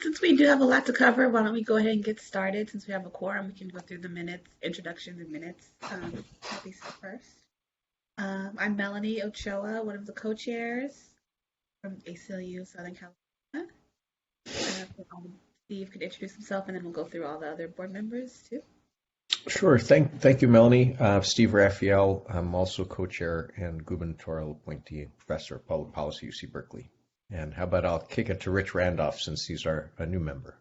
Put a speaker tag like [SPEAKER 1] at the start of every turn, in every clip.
[SPEAKER 1] Since we do have a lot to cover, why don't we go ahead and get started? Since we have a quorum, we can go through the minutes, introductions and minutes. Lisa first. I'm Melanie Ochoa, one of the co-chairs from ACLU Southern California. Steve could introduce himself, and then we'll go through all the other board members too.
[SPEAKER 2] Sure. Thank you, Melanie. Steve Raphael. I'm also co-chair and gubernatorial appointee professor of public policy, UC Berkeley. And how about I'll kick it to Rich Randolph since he's a new member.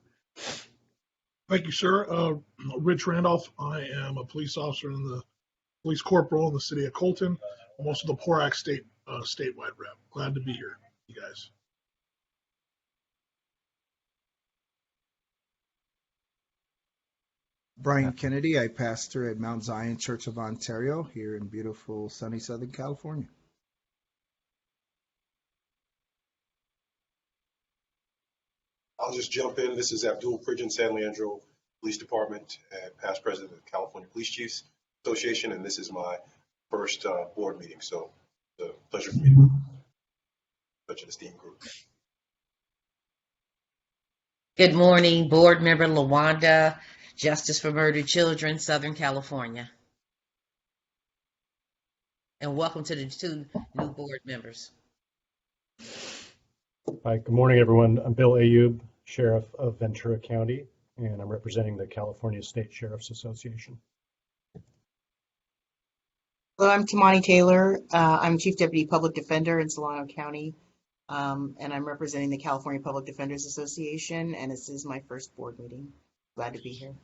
[SPEAKER 3] Thank you, sir. Rich Randolph. I am a police officer in the police corporal in the city of Colton. I'm also the PORAC statewide rep. Glad to be here, you guys.
[SPEAKER 4] Brian Kennedy, I pastor at Mount Zion Church of Ontario here in beautiful sunny Southern California.
[SPEAKER 5] I'll just jump in. This is Abdul Pridgen, San Leandro Police Department and past president of the California Police Chiefs Association, and this is my first board meeting, so it's a pleasure for me to be such an esteemed group.
[SPEAKER 6] Good morning, board member LaWanda, Justice for Murdered Children, Southern California. And welcome to the two new board members.
[SPEAKER 7] Hi, good morning, everyone. I'm Bill Ayub, Sheriff of Ventura County, and I'm representing the California State Sheriff's Association.
[SPEAKER 8] Hello, I'm Tamani Taylor. I'm Chief Deputy Public Defender in Solano County, and I'm representing the California Public Defenders Association, and this is my first board meeting. Glad to be here.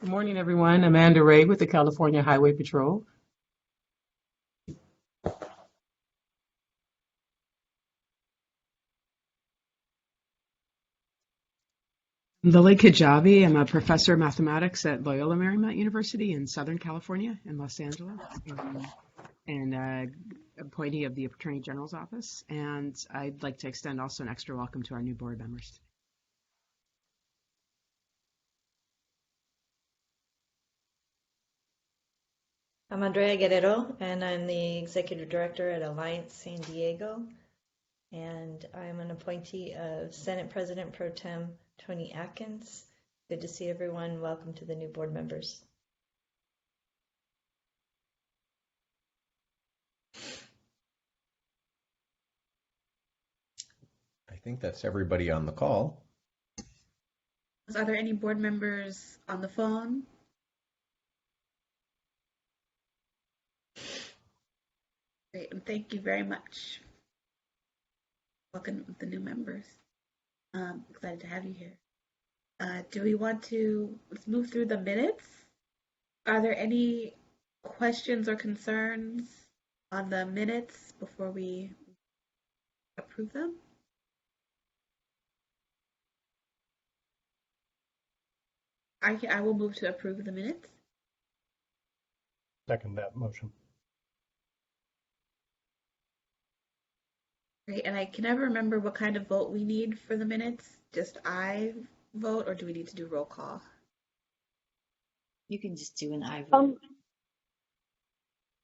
[SPEAKER 9] Good morning, everyone. Amanda Ray with the California Highway Patrol. Lily Kajabi. I'm a professor of mathematics at Loyola Marymount University in Southern California in Los Angeles, and appointee of the Attorney General's Office. And I'd like to extend also an extra welcome to our new board members.
[SPEAKER 10] I'm Andrea Guerrero, and I'm the Executive Director at Alliance San Diego, and I'm an appointee of Senate President Pro Tem Tony Atkins. Good to see everyone. Welcome to the new board members.
[SPEAKER 2] I think that's everybody on the call.
[SPEAKER 1] Are there any board members on the phone? Great, and thank you very much. Welcome the new members. Excited to have you here. Do we want to, let's move through the minutes. Are there any questions or concerns on the minutes before we approve them? I will move to approve the minutes.
[SPEAKER 7] Second that motion.
[SPEAKER 1] Great, and I can never remember what kind of vote we need for the minutes. Just I vote, or do we need to do roll call?
[SPEAKER 10] You can just do an I vote.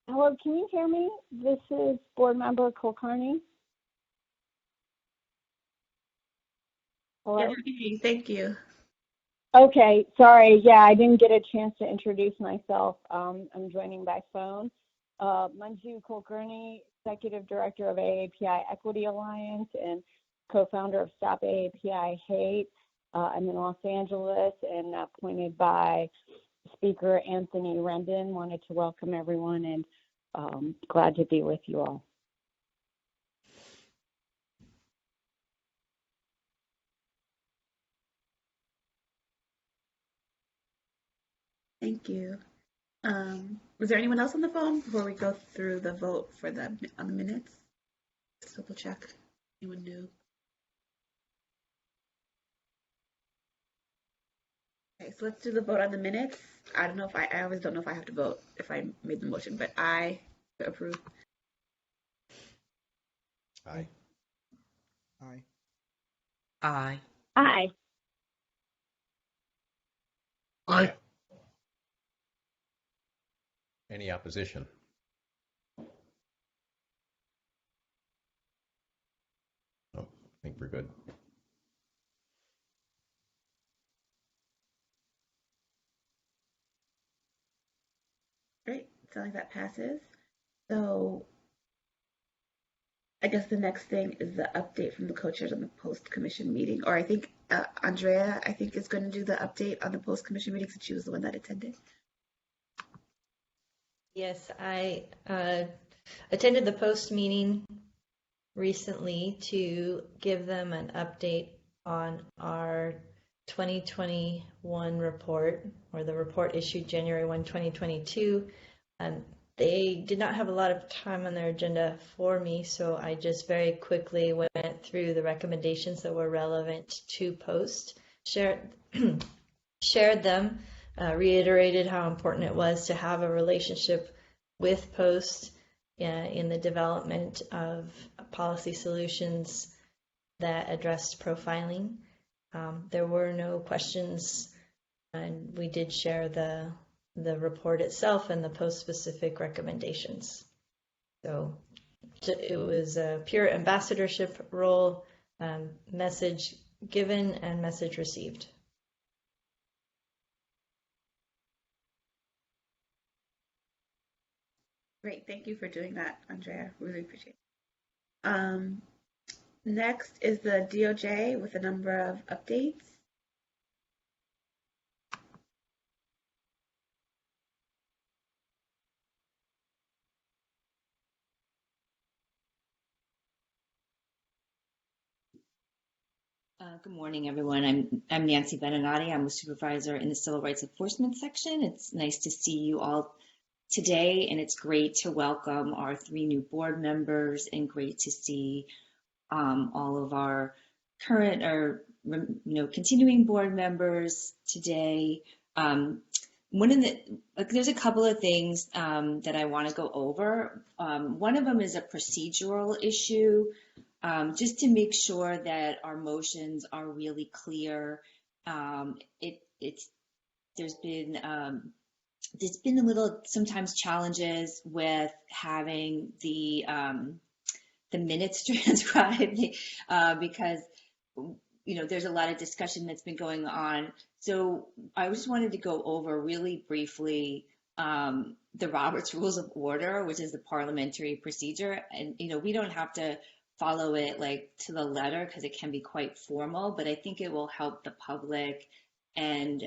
[SPEAKER 11] Hello, can you hear me? This is board member Kulkarni. Hello?
[SPEAKER 1] Yeah, thank you.
[SPEAKER 11] Okay, sorry. Yeah, I didn't get a chance to introduce myself. I'm joining by phone. Manju Kulkarni, Executive Director of AAPI Equity Alliance and co-founder of Stop AAPI Hate. I'm in Los Angeles and appointed by Speaker Anthony Rendon. Wanted to welcome everyone and glad to be with you all.
[SPEAKER 1] Thank you. Was there anyone else on the phone before we go through the vote for on the minutes? Let's double check. Anyone new? Okay, so let's do the vote on the minutes. I don't know if I always don't know if I have to vote if I made the motion, but I approve.
[SPEAKER 2] Aye.
[SPEAKER 4] Aye.
[SPEAKER 6] Aye.
[SPEAKER 11] Aye.
[SPEAKER 3] Aye.
[SPEAKER 2] Any opposition? Oh, think we're good.
[SPEAKER 1] Great. Sounds like that passes. So I guess the next thing is the update from the co-chairs on the post-commission meeting. Or I think Andrea, I think, is going to do the update on the post-commission meeting since she was the one that attended.
[SPEAKER 10] Yes, I attended the post meeting recently to give them an update on our 2021 report, or the report issued January 1, 2022. They did not have a lot of time on their agenda for me, so I just very quickly went through the recommendations that were relevant to post, shared them, reiterated how important it was to have a relationship with post in the development of policy solutions that addressed profiling. There were no questions, and we did share the report itself and the post-specific recommendations. So it was a pure ambassadorship role, message given and message received.
[SPEAKER 1] Great, thank you for doing that, Andrea. Really appreciate it. Next is the DOJ with a number of updates.
[SPEAKER 12] Good morning, everyone. I'm Nancy Beninati. I'm a supervisor in the Civil Rights Enforcement section. It's nice to see you all today, and it's great to welcome our 3 new board members, and great to see all of our current or continuing board members today. There's a couple of things that I want to go over. One of them is a procedural issue. Just to make sure that our motions are really clear. There's been a little sometimes challenges with having the minutes transcribed because there's a lot of discussion that's been going on. So I just wanted to go over really briefly the Robert's Rules of Order, which is the parliamentary procedure, and we don't have to follow it like to the letter because it can be quite formal, but I think it will help the public and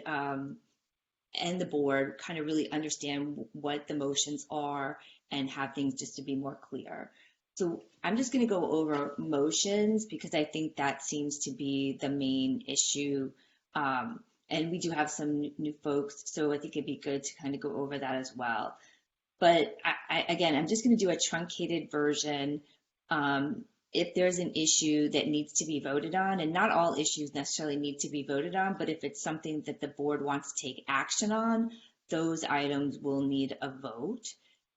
[SPEAKER 12] the board kind of really understand what the motions are and have things just to be more clear. So I'm just going to go over motions because I think that seems to be the main issue. And we do have some new folks, so I think it'd be good to kind of go over that as well. But I'm just going to do a truncated version. If there's an issue that needs to be voted on, and not all issues necessarily need to be voted on, but if it's something that the board wants to take action on, those items will need a vote.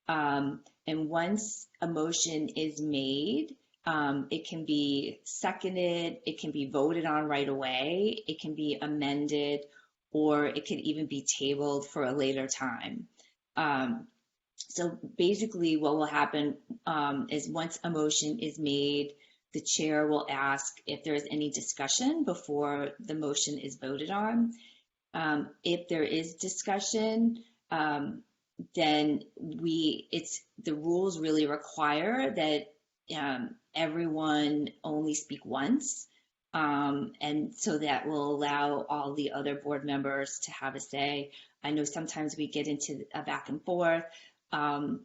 [SPEAKER 12] And once a motion is made, it can be seconded, it can be voted on right away, it can be amended, or it can even be tabled for a later time. So basically what will happen is once a motion is made, the chair will ask if there's any discussion before the motion is voted on. If there is discussion, then the rules really require that everyone only speak once. And so that will allow all the other board members to have a say. I know sometimes we get into a back and forth, but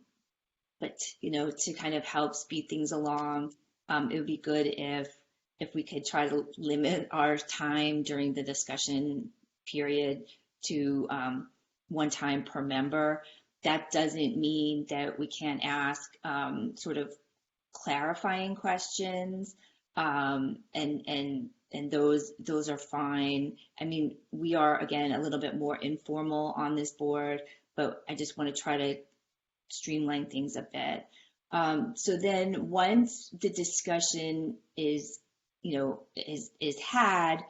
[SPEAKER 12] to kind of help speed things along, it would be good if we could try to limit our time during the discussion period to 1 time per member. That doesn't mean that we can't ask sort of clarifying questions, and those are fine. I mean, we are again a little bit more informal on this board, but I just want to try to streamline things a bit. So then once the discussion is had,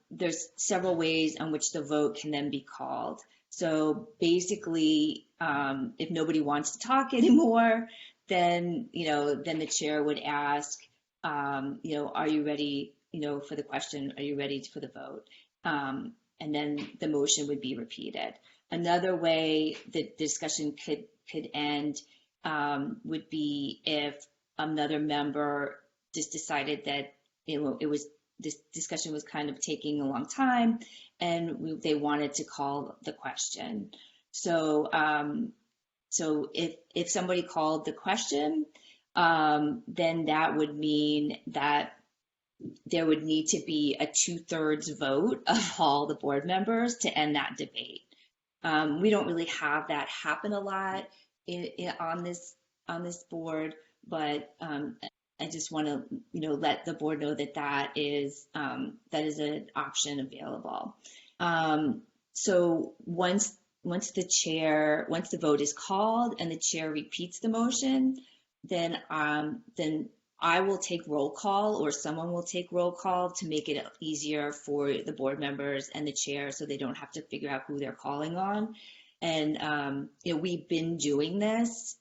[SPEAKER 12] there's several ways on which the vote can then be called. So basically, if nobody wants to talk anymore, then the chair would ask are you ready, for the question? Are you ready for the vote? And then the motion would be repeated. Another way the discussion could end would be if another member just decided that this discussion was kind of taking a long time, and they wanted to call the question. So if somebody called the question, then that would mean that there would need to be a 2/3 vote of all the board members to end that debate. We don't really have that happen a lot on this board, but I just want to let the board know that is an option available. So once the vote is called and the chair repeats the motion, then I will take roll call, or someone will take roll call to make it easier for the board members and the chair, so they don't have to figure out who they're calling on. And we've been doing this,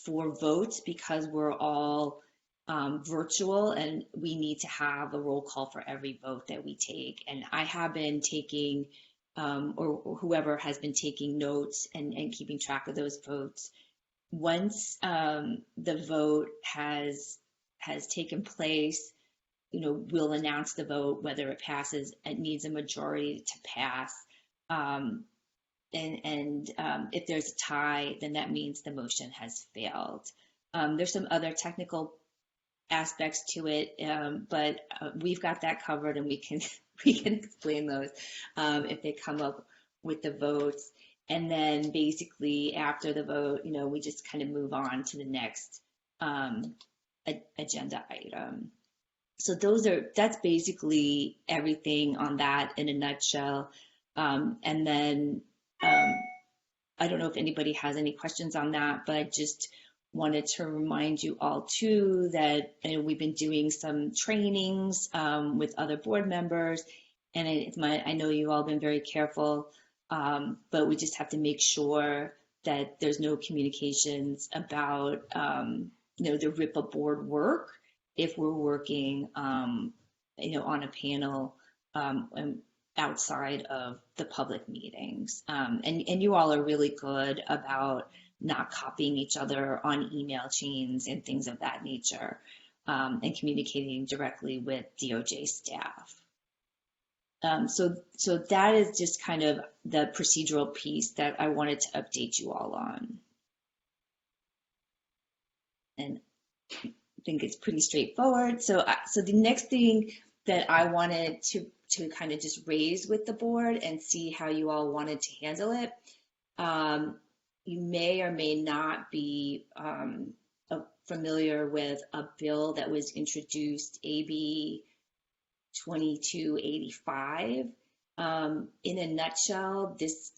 [SPEAKER 12] for votes, because we're all virtual, and we need to have a roll call for every vote that we take. And I have been taking, or whoever has been taking notes and keeping track of those votes. Once the vote has taken place, we'll announce the vote, whether it passes. It needs a majority to pass. And if there's a tie, then that means the motion has failed. There's some other technical aspects to it, but we've got that covered, and we can explain those if they come up with the votes. And then basically after the vote, we just kind of move on to the next agenda item. So that's basically everything on that in a nutshell. And then I don't know if anybody has any questions on that, but I just wanted to remind you all too that we've been doing some trainings with other board members, and I know you've all been very careful, but we just have to make sure that there's no communications about the RIPA board work if we're working on a panel outside of the public meetings. And you all are really good about not copying each other on email chains and things of that nature, and communicating directly with DOJ staff. So that is just kind of the procedural piece that I wanted to update you all on. And I think it's pretty straightforward. So the next thing that I wanted to kind of just raise with the board and see how you all wanted to handle it. You may or may not be familiar with a bill that was introduced, AB 2285. In a nutshell, this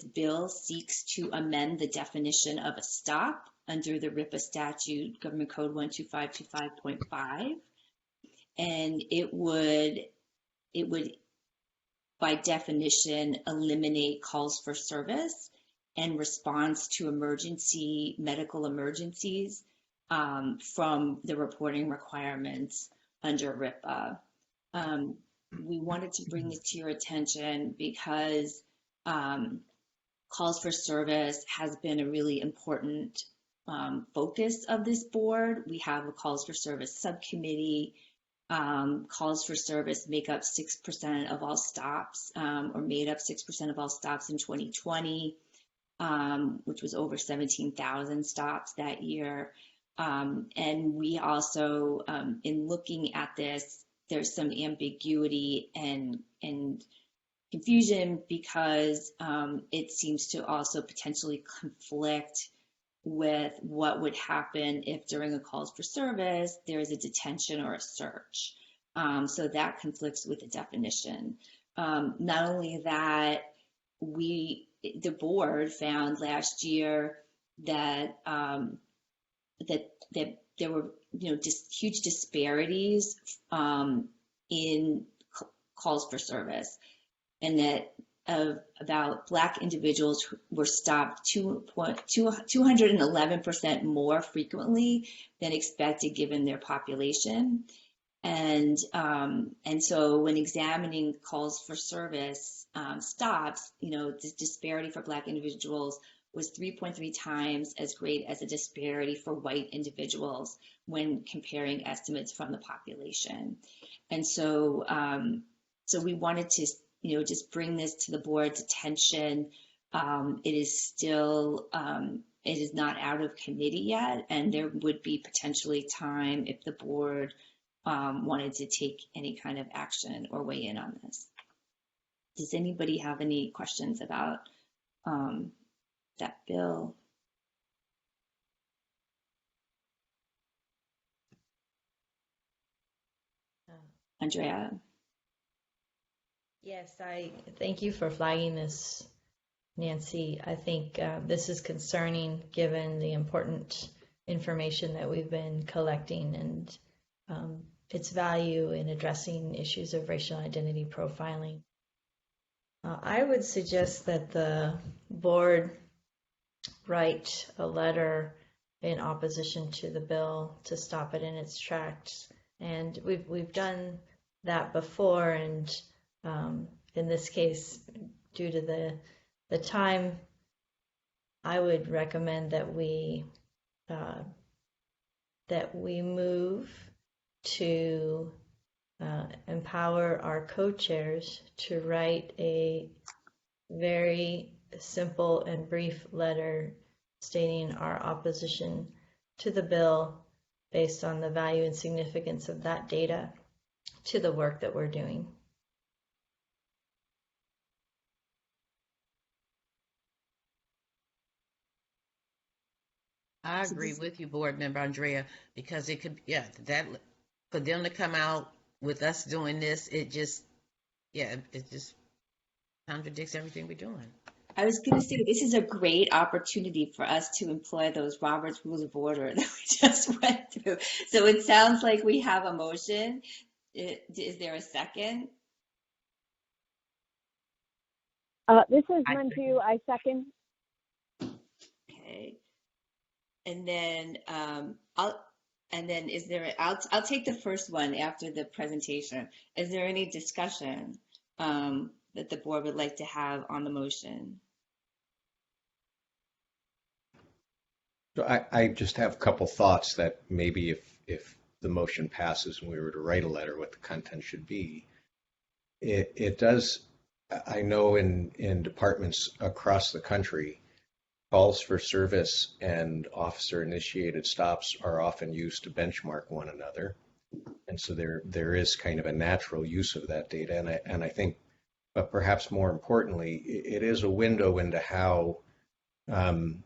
[SPEAKER 12] bill seeks to amend the definition of a stop under the RIPA statute, Government Code 12525.5, and it would, by definition, eliminate calls for service and response to medical emergencies from the reporting requirements under RIPA. We wanted to bring this to your attention because calls for service has been a really important focus of this board. We have a calls for service subcommittee. Calls for service make up 6% of all stops, or made up 6% of all stops in 2020, which was over 17,000 stops that year. And we also, in looking at this, there's some ambiguity and confusion because it seems to also potentially conflict with what would happen if during a calls for service there is a detention or a search. So that conflicts with the definition. Not only that, the board found last year that that there were just huge disparities in calls for service, and that about Black individuals who were stopped 211% more frequently than expected given their population. And so when examining calls for service stops, the disparity for Black individuals was 3.3 times as great as the disparity for white individuals when comparing estimates from the population. And so, so we wanted to, just bring this to the board's attention. It is still, it is not out of committee yet, and there would be potentially time if the board wanted to take any kind of action or weigh in on this. Does anybody have any questions about that bill? Andrea?
[SPEAKER 10] Yes, I thank you for flagging this, Nancy. I think this is concerning given the important information that we've been collecting and its value in addressing issues of racial identity profiling. I would suggest that the board write a letter in opposition to the bill to stop it in its tracks. And we've done that before, and in this case, due to the time, I would recommend that we move to empower our co-chairs to write a very simple and brief letter stating our opposition to the bill based on the value and significance of that data to the work that we're doing.
[SPEAKER 6] I agree with you, Board Member Andrea, because it could, that for them to come out with us doing this, it just contradicts everything we're doing.
[SPEAKER 12] I was going to say, this is a great opportunity for us to employ those Robert's Rules of Order that we just went through. So it sounds like we have a motion. Is there a second?
[SPEAKER 11] This is Manju. I second.
[SPEAKER 12] Okay. And then I'll take the first one after the presentation. Is there any discussion that the board would like to have on the motion?
[SPEAKER 2] So I just have a couple thoughts that maybe if the motion passes and we were to write a letter, what the content should be. It does, I know in departments across the country, calls for service and officer-initiated stops are often used to benchmark one another. And so there is kind of a natural use of that data. And I think, but perhaps more importantly, it is a window into how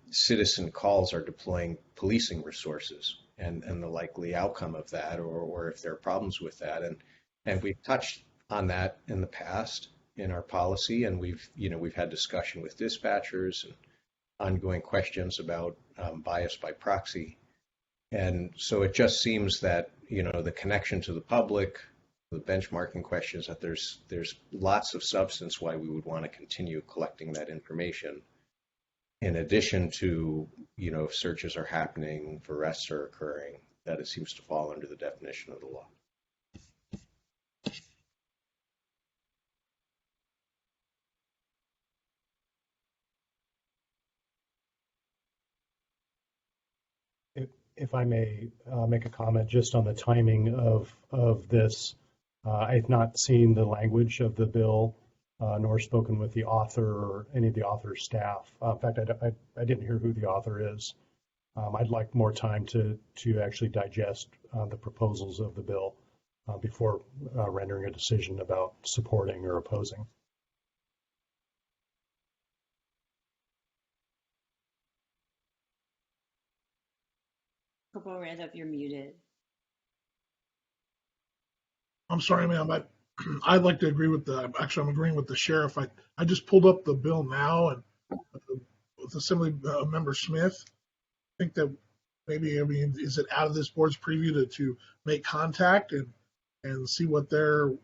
[SPEAKER 2] citizen calls are deploying policing resources and the likely outcome of that, or if there are problems with that. And we've touched on that in the past in our policy, and we've had discussion with dispatchers and ongoing questions about bias by proxy. And so it just seems that, the connection to the public, the benchmarking questions, that there's lots of substance why we would want to continue collecting that information. In addition to, if searches are happening, if arrests are occurring, that it seems to fall under the definition of the law.
[SPEAKER 7] If I may make a comment just on the timing of this, I've not seen the language of the bill, nor spoken with the author or any of the author's staff. In fact, I didn't hear who the author is. I'd like more time to actually digest the proposals of the bill before rendering a decision about supporting or opposing.
[SPEAKER 12] Corporal Randolph, you're muted.
[SPEAKER 3] I'm sorry, ma'am. I'd like to agree with actually, I'm agreeing with the sheriff. I just pulled up the bill now, and with Assembly Member Smith, I think that maybe, is it out of this board's preview to make contact and see what their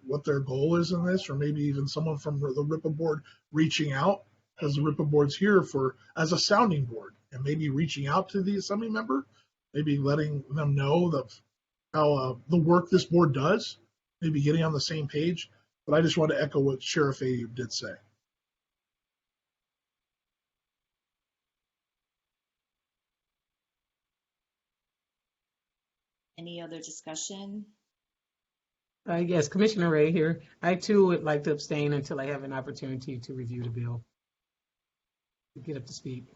[SPEAKER 3] goal is in this, or maybe even someone from the RIPA board reaching out, because the RIPA board's here for as a sounding board, and maybe reaching out to the assembly member, maybe letting them know how the work this board does, maybe getting on the same page. But I just want to echo what Sheriff Ayub did say.
[SPEAKER 12] Any other discussion?
[SPEAKER 9] Yes, Commissioner Ray here. I too would like to abstain until I have an opportunity to review the bill, to get up to speed.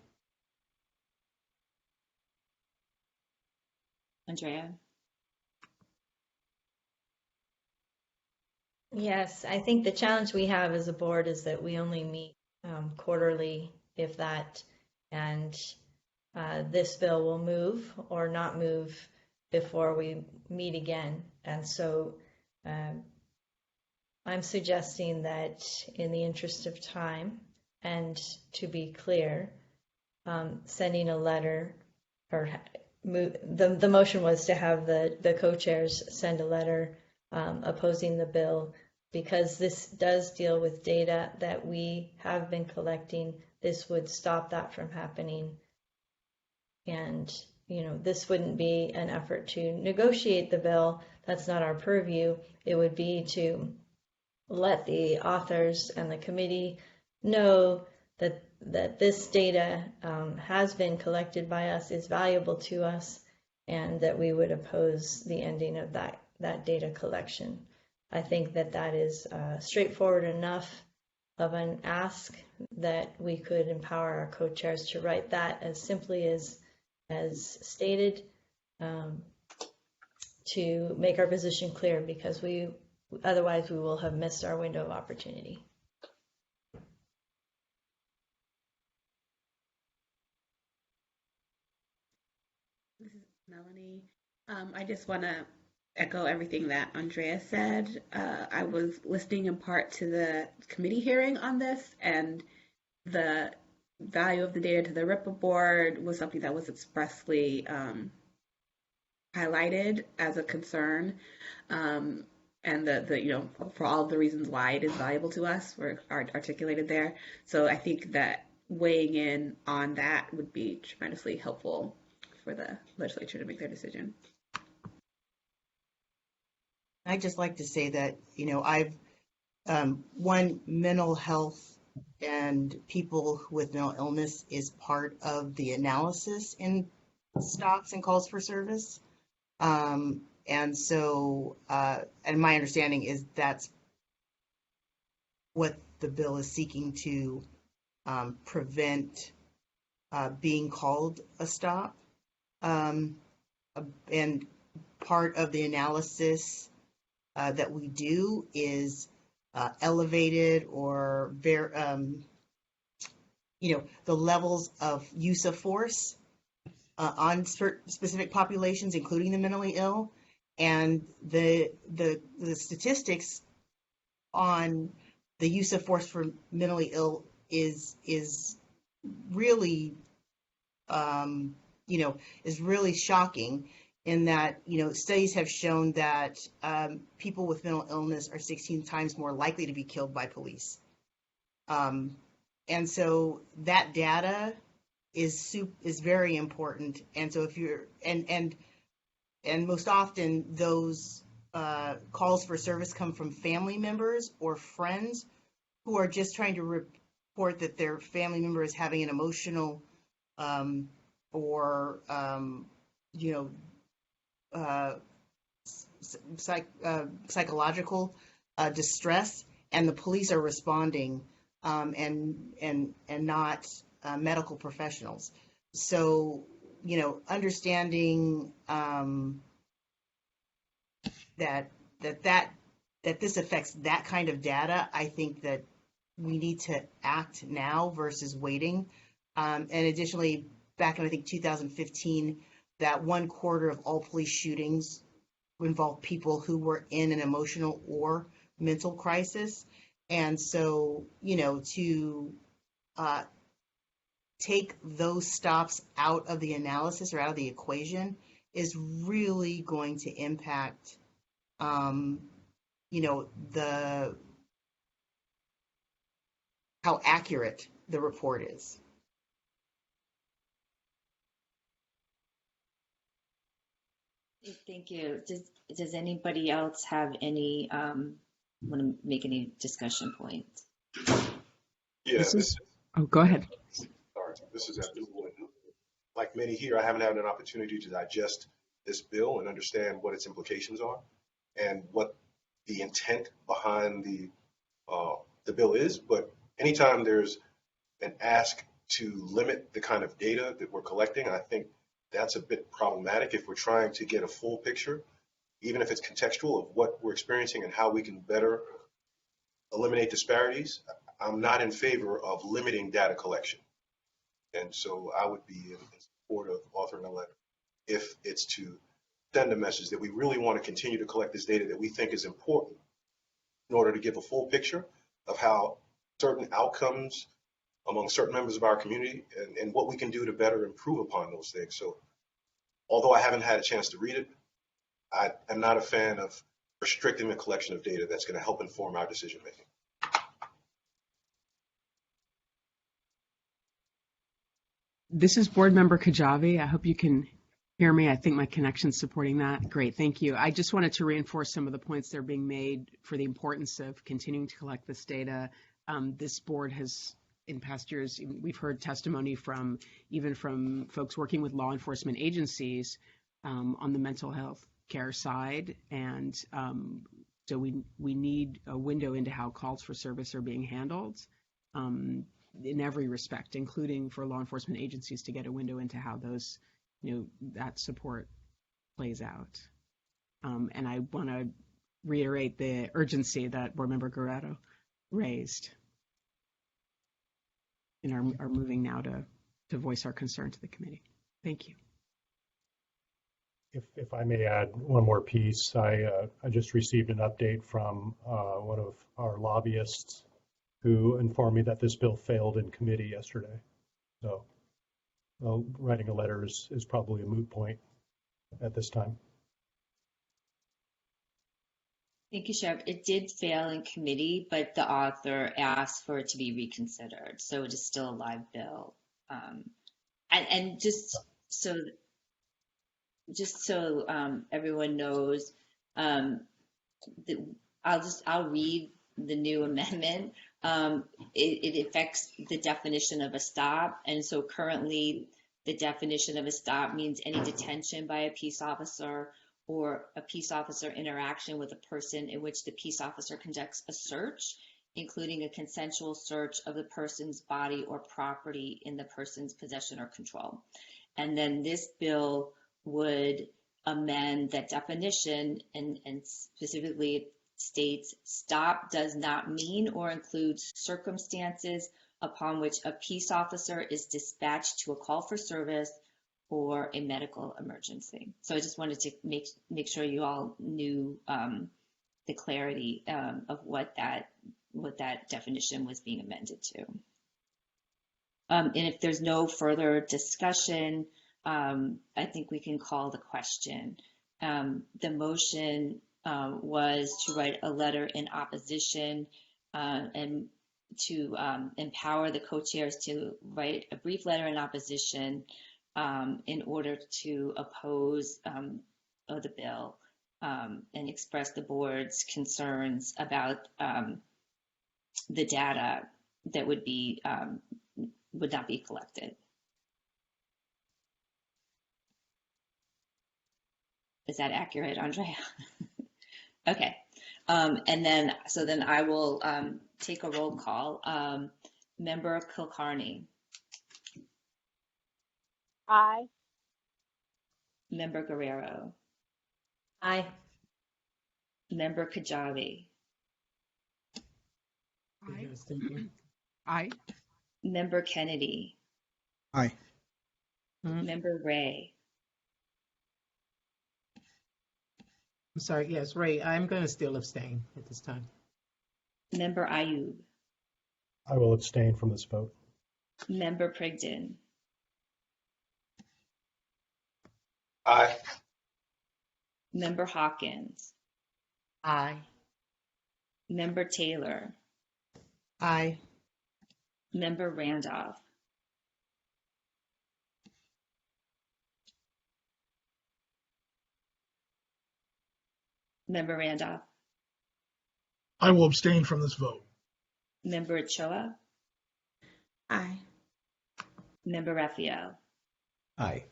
[SPEAKER 12] Andrea?
[SPEAKER 10] Yes, I think the challenge we have as a board is that we only meet quarterly, if that, and this bill will move or not move before we meet again. And so I'm suggesting that in the interest of time and to be clear, sending a letter, or the motion was to have the co-chairs send a letter opposing the bill, because this does deal with data that we have been collecting. This would stop that from happening. And, this wouldn't be an effort to negotiate the bill. That's not our purview. It would be to let the authors and the committee know that this data has been collected by us, is valuable to us, and that we would oppose the ending of that data collection. I think that is straightforward enough of an ask that we could empower our co-chairs to write that as simply as stated, to make our position clear, because otherwise we will have missed our window of opportunity.
[SPEAKER 1] This is Melanie. I just want to echo everything that Andrea said. I was listening in part to the committee hearing on this, and the value of the data to the RIPA board was something that was expressly highlighted as a concern, and for all of the reasons why it is valuable to us were articulated there. So I think that weighing in on that would be tremendously helpful for the legislature to make their decision.
[SPEAKER 8] I'd just like to say that, I've mental health and people with mental illness is part of the analysis in stops and calls for service. And so, and my understanding is that's what the bill is seeking to prevent being called a stop. And part of the analysis that we do is elevated or the levels of use of force on specific populations, including the mentally ill, and the statistics on the use of force for mentally ill is really is really shocking, in that studies have shown that people with mental illness are 16 times more likely to be killed by police, and so that data is very important. And so if you're and most often those calls for service come from family members or friends who are just trying to report that their family member is having an emotional or psychological distress, and the police are responding, and not medical professionals. So understanding that this affects that kind of data, I think that we need to act now versus waiting. And additionally, back in I think 2015, that 1/4 of all police shootings involved people who were in an emotional or mental crisis. And so, to take those stops out of the analysis or out of the equation is really going to impact how accurate the report is.
[SPEAKER 12] Thank you. Does anybody else have any, want to make any discussion points?
[SPEAKER 5] Yeah,
[SPEAKER 9] Oh, go ahead.
[SPEAKER 5] sorry, this is Abdul. Like many here, I haven't had an opportunity to digest this bill and understand what its implications are and what the intent behind the bill is. But anytime there's an ask to limit the kind of data that we're collecting, I think that's a bit problematic if we're trying to get a full picture, even if it's contextual, of what we're experiencing and how we can better eliminate disparities. I'm not in favor of limiting data collection. And so I would be in support of authoring a letter if it's to send a message that we really want to continue to collect this data that we think is important in order to give a full picture of how certain outcomes among certain members of our community and what we can do to better improve upon those things. So although I haven't had a chance to read it, I am not a fan of restricting the collection of data that's going to help inform our decision making.
[SPEAKER 9] This is Board Member Kajabi. I hope you can hear me. I think my connection's supporting that. Great, thank you. I just wanted to reinforce some of the points that are being made for the importance of continuing to collect this data. This board has, in past years, we've heard testimony from folks working with law enforcement agencies on the mental health care side, and so we need a window into how calls for service are being handled in every respect, including for law enforcement agencies to get a window into how those, that support plays out. And I want to reiterate the urgency that Board Member Guerrero raised in our moving now to voice our concern to the committee. Thank you.
[SPEAKER 7] If I may add one more piece, I just received an update from one of our lobbyists who informed me that this bill failed in committee yesterday. So writing a letter is probably a moot point at this time.
[SPEAKER 12] Thank you, Sheriff. It did fail in committee, but the author asked for it to be reconsidered. So it is still a live bill. And just so everyone knows, I'll read the new amendment. It affects the definition of a stop. And so currently the definition of a stop means any detention by a peace officer or a peace officer interaction with a person in which the peace officer conducts a search, including a consensual search of the person's body or property in the person's possession or control. And then this bill would amend that definition and specifically states stop does not mean or include circumstances upon which a peace officer is dispatched to a call for service or a medical emergency. So I just wanted to make sure you all knew the clarity of what that definition was being amended to. And if there's no further discussion, I think we can call the question. The motion was to write a letter in opposition and to empower the co-chairs to write a brief letter in opposition in order to oppose the bill and express the board's concerns about the data that would not be collected. Is that accurate, Andrea? Okay. And then I will take a roll call. Member Kulkarni.
[SPEAKER 11] Aye.
[SPEAKER 12] Member Guerrero.
[SPEAKER 10] Aye.
[SPEAKER 12] Member Kajabi.
[SPEAKER 9] Aye. Aye.
[SPEAKER 12] Member Kennedy.
[SPEAKER 4] Aye.
[SPEAKER 12] Member Ray.
[SPEAKER 13] I'm sorry, yes, Ray, I'm going to still abstain at this time.
[SPEAKER 12] Member Ayub.
[SPEAKER 7] I will abstain from this vote.
[SPEAKER 12] Member Prigden.
[SPEAKER 5] Aye.
[SPEAKER 12] Member Hawkins.
[SPEAKER 6] Aye.
[SPEAKER 12] Member Taylor,
[SPEAKER 13] Aye.
[SPEAKER 12] Member Randolph, Member Randolph,
[SPEAKER 3] I will abstain from this vote.
[SPEAKER 12] Member Ochoa,
[SPEAKER 1] Aye.
[SPEAKER 12] Member Raphael.
[SPEAKER 2] Aye.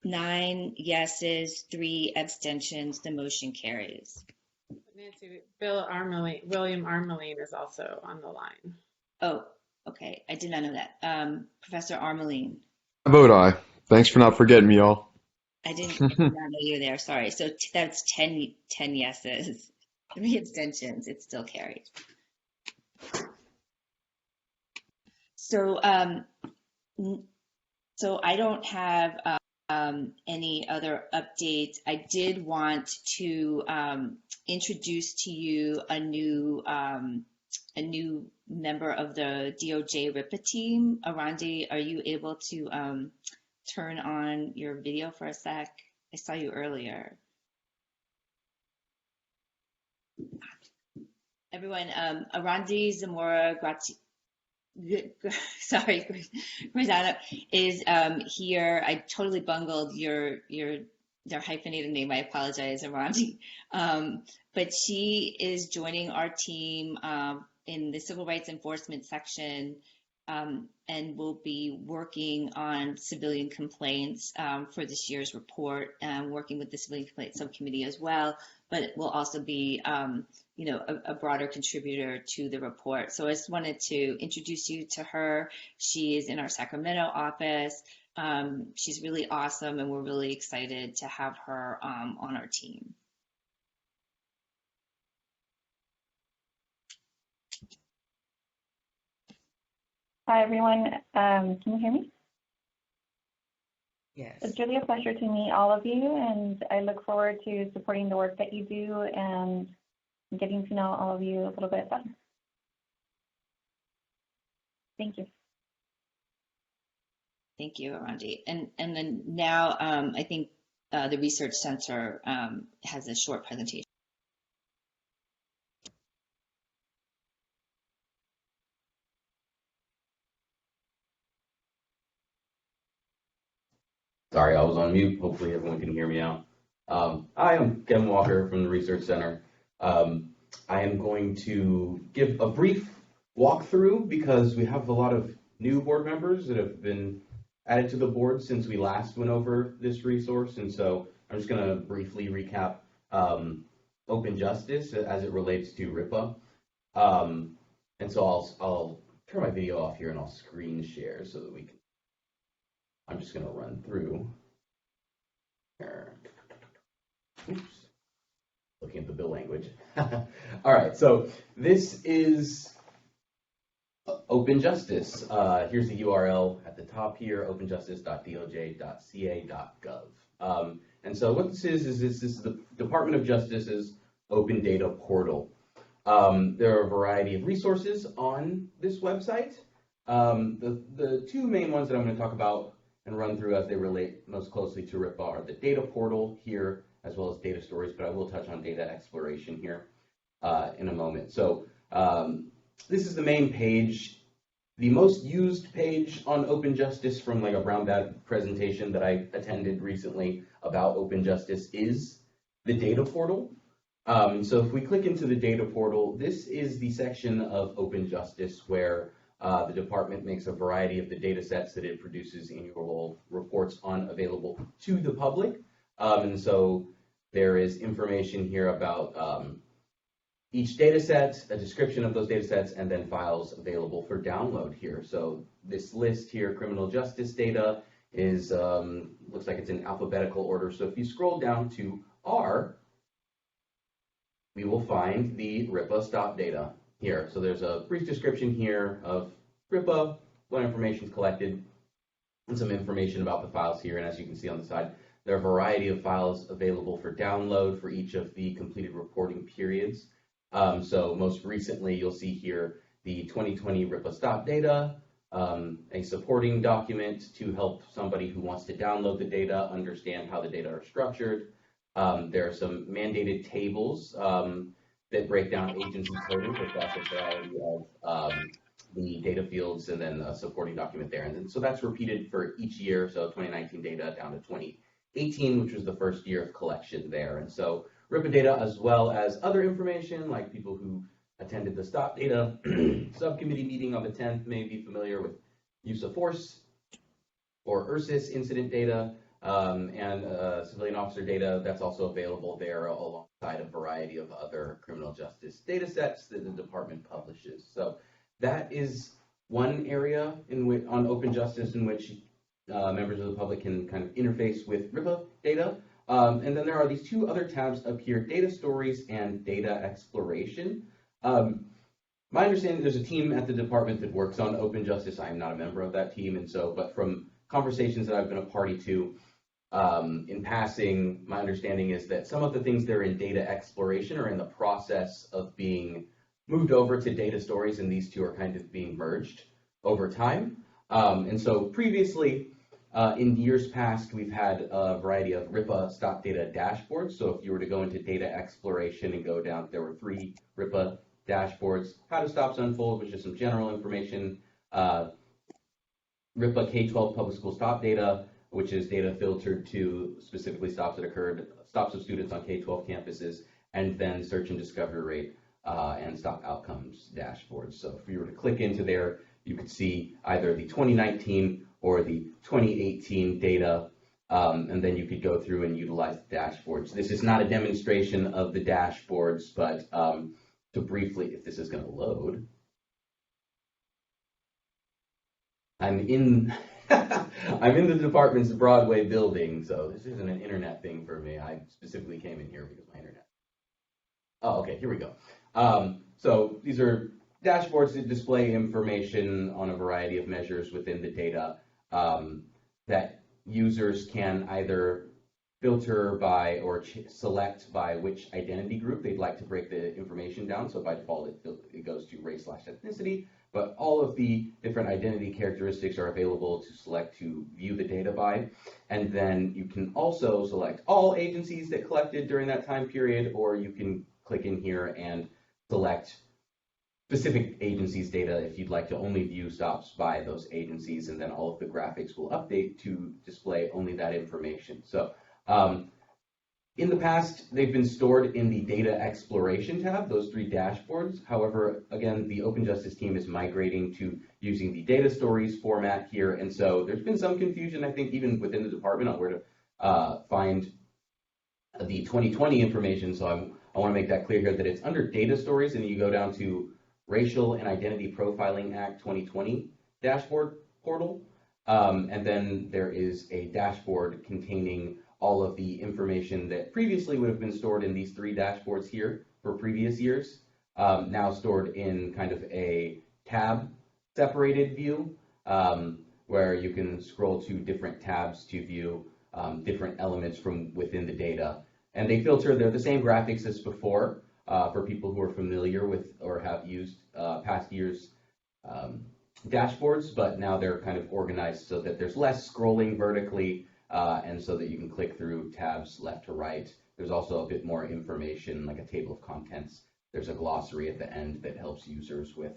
[SPEAKER 12] Nine yeses, 3 abstentions. The motion carries.
[SPEAKER 14] Nancy, William Armeline is also on the line.
[SPEAKER 12] Oh, okay. I did not know that. Professor Armeline.
[SPEAKER 15] I vote aye. Thanks for not forgetting me, y'all.
[SPEAKER 12] I did not know you were there. Sorry. So that's 10 yeses, 3 abstentions. It still carries. So, so I don't have any other updates. I did want to introduce to you a new member of the DOJ RIPA team. Arandi, are you able to turn on your video for a sec? I saw you earlier. Everyone, Arandi Zamora Grisano is here. I totally bungled your hyphenated name. I apologize, Arandi. But she is joining our team in the Civil Rights Enforcement section and will be working on civilian complaints for this year's report, working with the Civilian Complaints Subcommittee as well, but it will also be a broader contributor to the report. So I just wanted to introduce you to her. She is in our Sacramento office. She's really awesome, and we're really excited to have her on our team.
[SPEAKER 16] Hi, everyone. Can you hear me?
[SPEAKER 6] Yes.
[SPEAKER 16] It's really a pleasure to meet all of you, and I look forward to supporting the work that you do and getting to know all of you a little bit better. Thank you.
[SPEAKER 12] Thank you, Arandi. And then now I think the Research Center has a short presentation.
[SPEAKER 17] Sorry, I was on mute. Hopefully everyone can hear me now. Hi, I'm Kevin Walker from the Research Center. I am going to give a brief walkthrough because we have a lot of new board members that have been added to the board since we last went over this resource. And so I'm just going to briefly recap open justice as it relates to RIPA. And so I'll turn my video off here and I'll screen share so that we can. I'm just going to run through. Oops. Looking at the bill language. All right, so this is Open Justice. Here's the URL at the top here, openjustice.doj.ca.gov. And so what this is this is the Department of Justice's open data portal. There are a variety of resources on this website. The two main ones that I'm going to talk about and run through as they relate most closely to RIPA are the data portal here, as well as data stories, but I will touch on data exploration here in a moment. So this is the main page. The most used page on Open Justice from like a brown bag presentation that I attended recently about Open Justice is the data portal. So if we click into the data portal, this is the section of Open Justice where the department makes a variety of the data sets that it produces annual reports on available to the public. And so there is information here about each data set, a description of those data sets, and then files available for download here. So this list here, criminal justice data, is looks like it's in alphabetical order. So if you scroll down to R, we will find the RIPA stop data here. So there's a brief description here of RIPA, what information is collected, and some information about the files here. And as you can see on the side, there are a variety of files available for download for each of the completed reporting periods. So most recently, you'll see here the 2020 RIPA stop data, a supporting document to help somebody who wants to download the data understand how the data are structured, There are some mandated tables that break down agency totals across a variety of the data fields and then a supporting document there. And then, so that's repeated for each year. So 2019 data down to 2018, which was the first year of collection there. And so RIPA data, as well as other information like people who attended the Stop Data subcommittee meeting on the 10th may be familiar with use of force or URSIS incident data and civilian officer data. That's also available there alongside a variety of other criminal justice data sets that the department publishes. So that is one area in which, on Open Justice, in which members of the public can kind of interface with RIPA data. And then there are these two other tabs up here, data stories and data exploration. My understanding, there's a team at the department that works on Open Justice. I am not a member of that team, and so, but from conversations that I've been a party to, in passing, my understanding is that some of the things that are in data exploration are in the process of being moved over to data stories, and these two are kind of being merged over time. And so previously, in years past, we've had a variety of RIPA stop data dashboards. So if you were to go into data exploration and go down, there were 3 RIPA dashboards. How do stops unfold, which is some general information. RIPA K-12 public school stop data, which is data filtered to specifically stops that occurred, stops of students on K-12 campuses, and then search and discovery rate and stop outcomes dashboards. So if you were to click into there, you could see either the 2019 or the 2018 data, and then you could go through and utilize the dashboards. This is not a demonstration of the dashboards, but to briefly, if this is going to load, I'm in the department's Broadway building, so this isn't an internet thing for me. I specifically came in here because my internet. Oh, okay, here we go. So these are dashboards that display information on a variety of measures within the data that users can either filter by or select by which identity group they'd like to break the information down. So by default, it goes to race/ethnicity, but all of the different identity characteristics are available to select to view the data by. And then you can also select all agencies that collected during that time period, or you can click in here and select specific agencies' data if you'd like to only view stops by those agencies, and then all of the graphics will update to display only that information. So in the past, they've been stored in the data exploration tab, those 3 dashboards. However, again, the Open Justice team is migrating to using the data stories format here. And so there's been some confusion, I think, even within the department on where to find the 2020 information. So I want to make that clear here that it's under data stories, and you go down to Racial and Identity Profiling Act 2020 dashboard portal. And then there is a dashboard containing all of the information that previously would have been stored in these 3 dashboards here for previous years, now stored in kind of a tab separated view, where you can scroll to different tabs to view different elements from within the data. And they filter, they're the same graphics as before for people who are familiar with or have used past years' dashboards, but now they're kind of organized so that there's less scrolling vertically, and so that you can click through tabs left to right. There's also a bit more information, like a table of contents. There's a glossary at the end that helps users with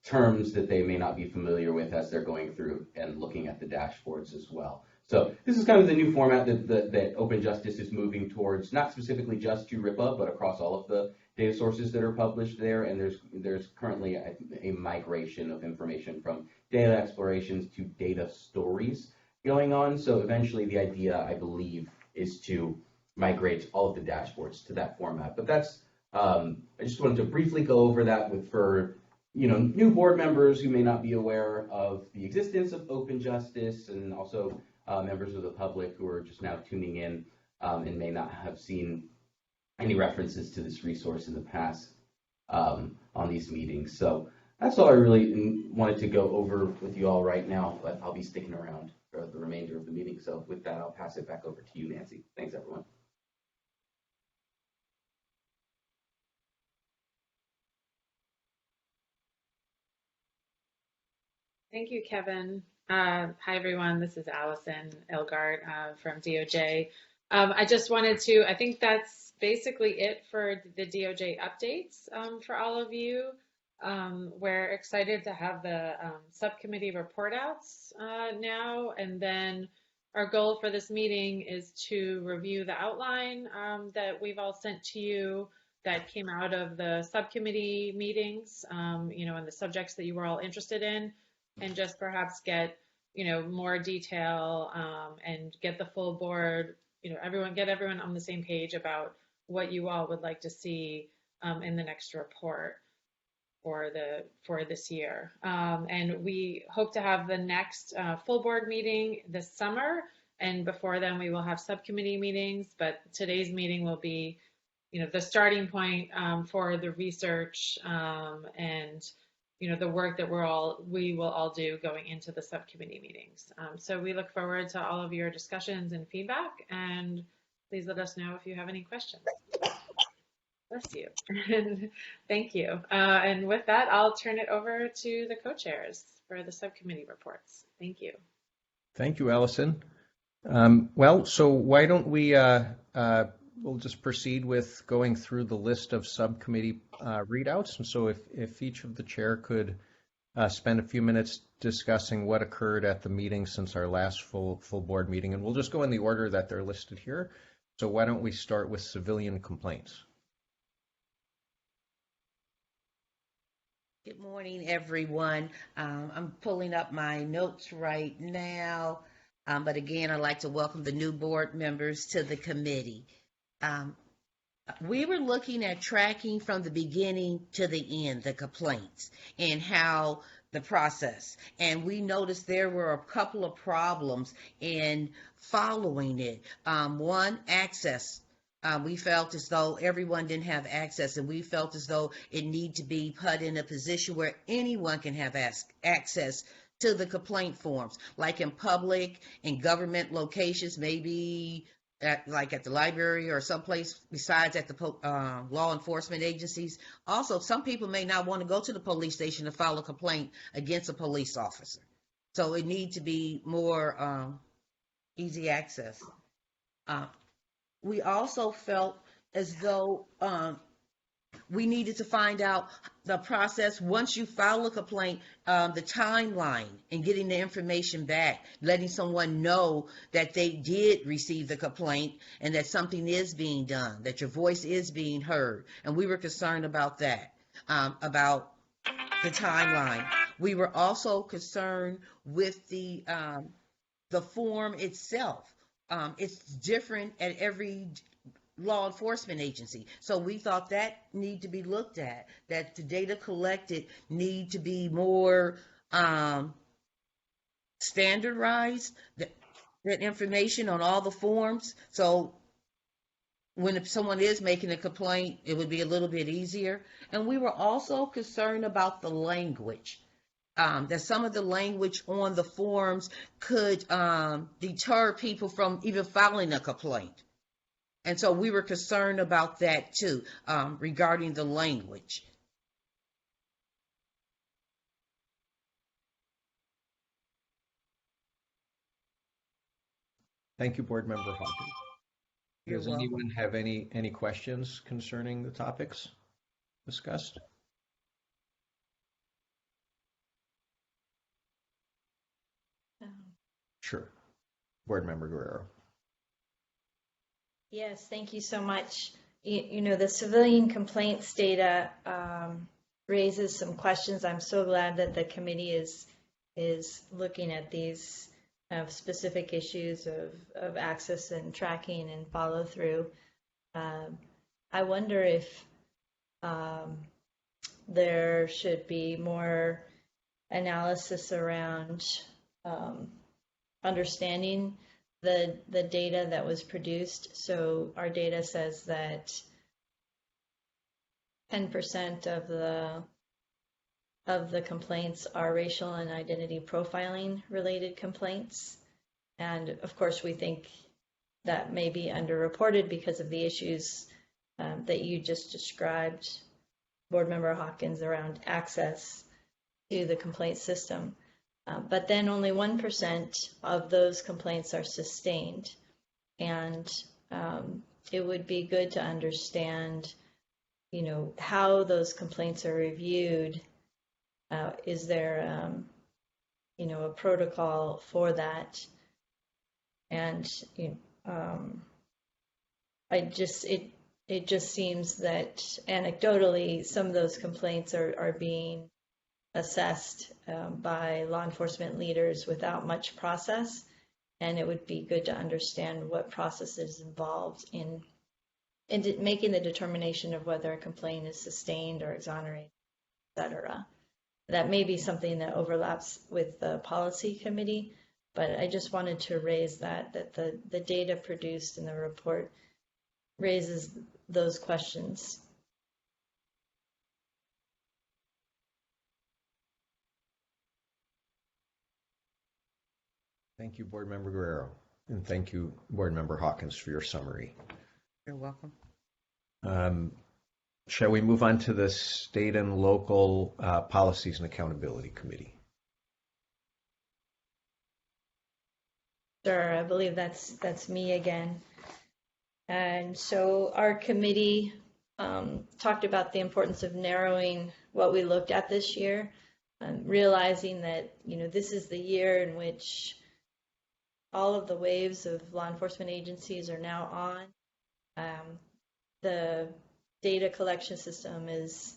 [SPEAKER 17] terms that they may not be familiar with as they're going through and looking at the dashboards as well. So this is kind of the new format that Open Justice is moving towards, not specifically just to RIPA, but across all of the data sources that are published there. And there's currently a migration of information from data explorations to data stories going on. So eventually the idea, I believe, is to migrate all of the dashboards to that format. But that's, I just wanted to briefly go over that for new board members who may not be aware of the existence of Open Justice, and also members of the public who are just now tuning in and may not have seen any references to this resource in the past on these meetings. So that's all I really wanted to go over with you all right now, but I'll be sticking around for the remainder of the meeting. So with that, I'll pass it back over to you, Nancy. Thanks, everyone.
[SPEAKER 14] Thank you, Kevin. Hi, everyone. This is Allison Elgart from DOJ. I just wanted to, I think that's basically it for the DOJ updates for all of you. We're excited to have the subcommittee report outs now, and then our goal for this meeting is to review the outline that we've all sent to you that came out of the subcommittee meetings, you know, and the subjects that you were all interested in, and just perhaps get, you know, more detail and get the full board, you know, get everyone on the same page about what you all would like to see in the next report for this year. And we hope to have the next full board meeting this summer, and before then we will have subcommittee meetings, but today's meeting will be, you know, the starting point for the research and, you know, the work that we will all do going into the subcommittee meetings. So we look forward to all of your discussions and feedback, and please let us know if you have any questions. Bless you. And thank you. And with that, I'll turn it over to the co-chairs for the subcommittee reports. Thank you.
[SPEAKER 2] Thank you, Allison. Well, so why don't we we'll just proceed with going through the list of subcommittee readouts. And so if each of the chair could spend a few minutes discussing what occurred at the meeting since our last full board meeting, and we'll just go in the order that they're listed here. So why don't we start with civilian complaints?
[SPEAKER 6] Good morning, everyone. I'm pulling up my notes right now. But again, I'd like to welcome the new board members to the committee. We were looking at tracking from the beginning to the end, the complaints and how the process. And we noticed there were a couple of problems in following it. One, access. We felt as though everyone didn't have access, and we felt as though it needed to be put in a position where anyone can have access to the complaint forms, like in public and government locations, maybe like at the library or someplace besides at the law enforcement agencies. Also, some people may not want to go to the police station to file a complaint against a police officer. So it needs to be more easy access. We also felt as though we needed to find out the process once you file a complaint, the timeline and getting the information back, letting someone know that they did receive the complaint and that something is being done, that your voice is being heard. And we were concerned about that, about the timeline. We were also concerned with the form itself. It's different at every law enforcement agency. So we thought that need to be looked at, that the data collected need to be more standardized, that information on all the forms. So when someone is making a complaint, it would be a little bit easier. And we were also concerned about the language. That some of the language on the forms could deter people from even filing a complaint. And so we were concerned about that too, regarding the language.
[SPEAKER 2] Thank you, Board Member Hawkins. Does anyone have any questions concerning the topics discussed? Sure. Board Member Guerrero.
[SPEAKER 10] Yes, thank you so much. You know, the civilian complaints data raises some questions. I'm so glad that the committee is looking at these specific issues of access and tracking and follow through. I wonder if there should be more analysis around understanding the data that was produced. So our data says that 10% of the complaints are racial and identity profiling related complaints. And of course, we think that may be underreported because of the issues that you just described, Board Member Hawkins, around access to the complaint system. But then only 1% of those complaints are sustained. And it would be good to understand, how those complaints are reviewed. Is there, a protocol for that? And it just seems that anecdotally, some of those complaints are being assessed by law enforcement leaders without much process. And it would be good to understand what process is involved in making the determination of whether a complaint is sustained or exonerated, et cetera. That may be something that overlaps with the policy committee, but I just wanted to raise that the data produced in the report raises those questions.
[SPEAKER 2] Thank you, Board Member Guerrero, and thank you, Board Member Hawkins, for your summary.
[SPEAKER 6] You're welcome.
[SPEAKER 2] Shall we move on to the State and Local Policies and Accountability Committee?
[SPEAKER 10] Sure, I believe that's me again. And so our committee talked about the importance of narrowing what we looked at this year, realizing that this is the year in which all of the waves of law enforcement agencies are now on. The data collection system is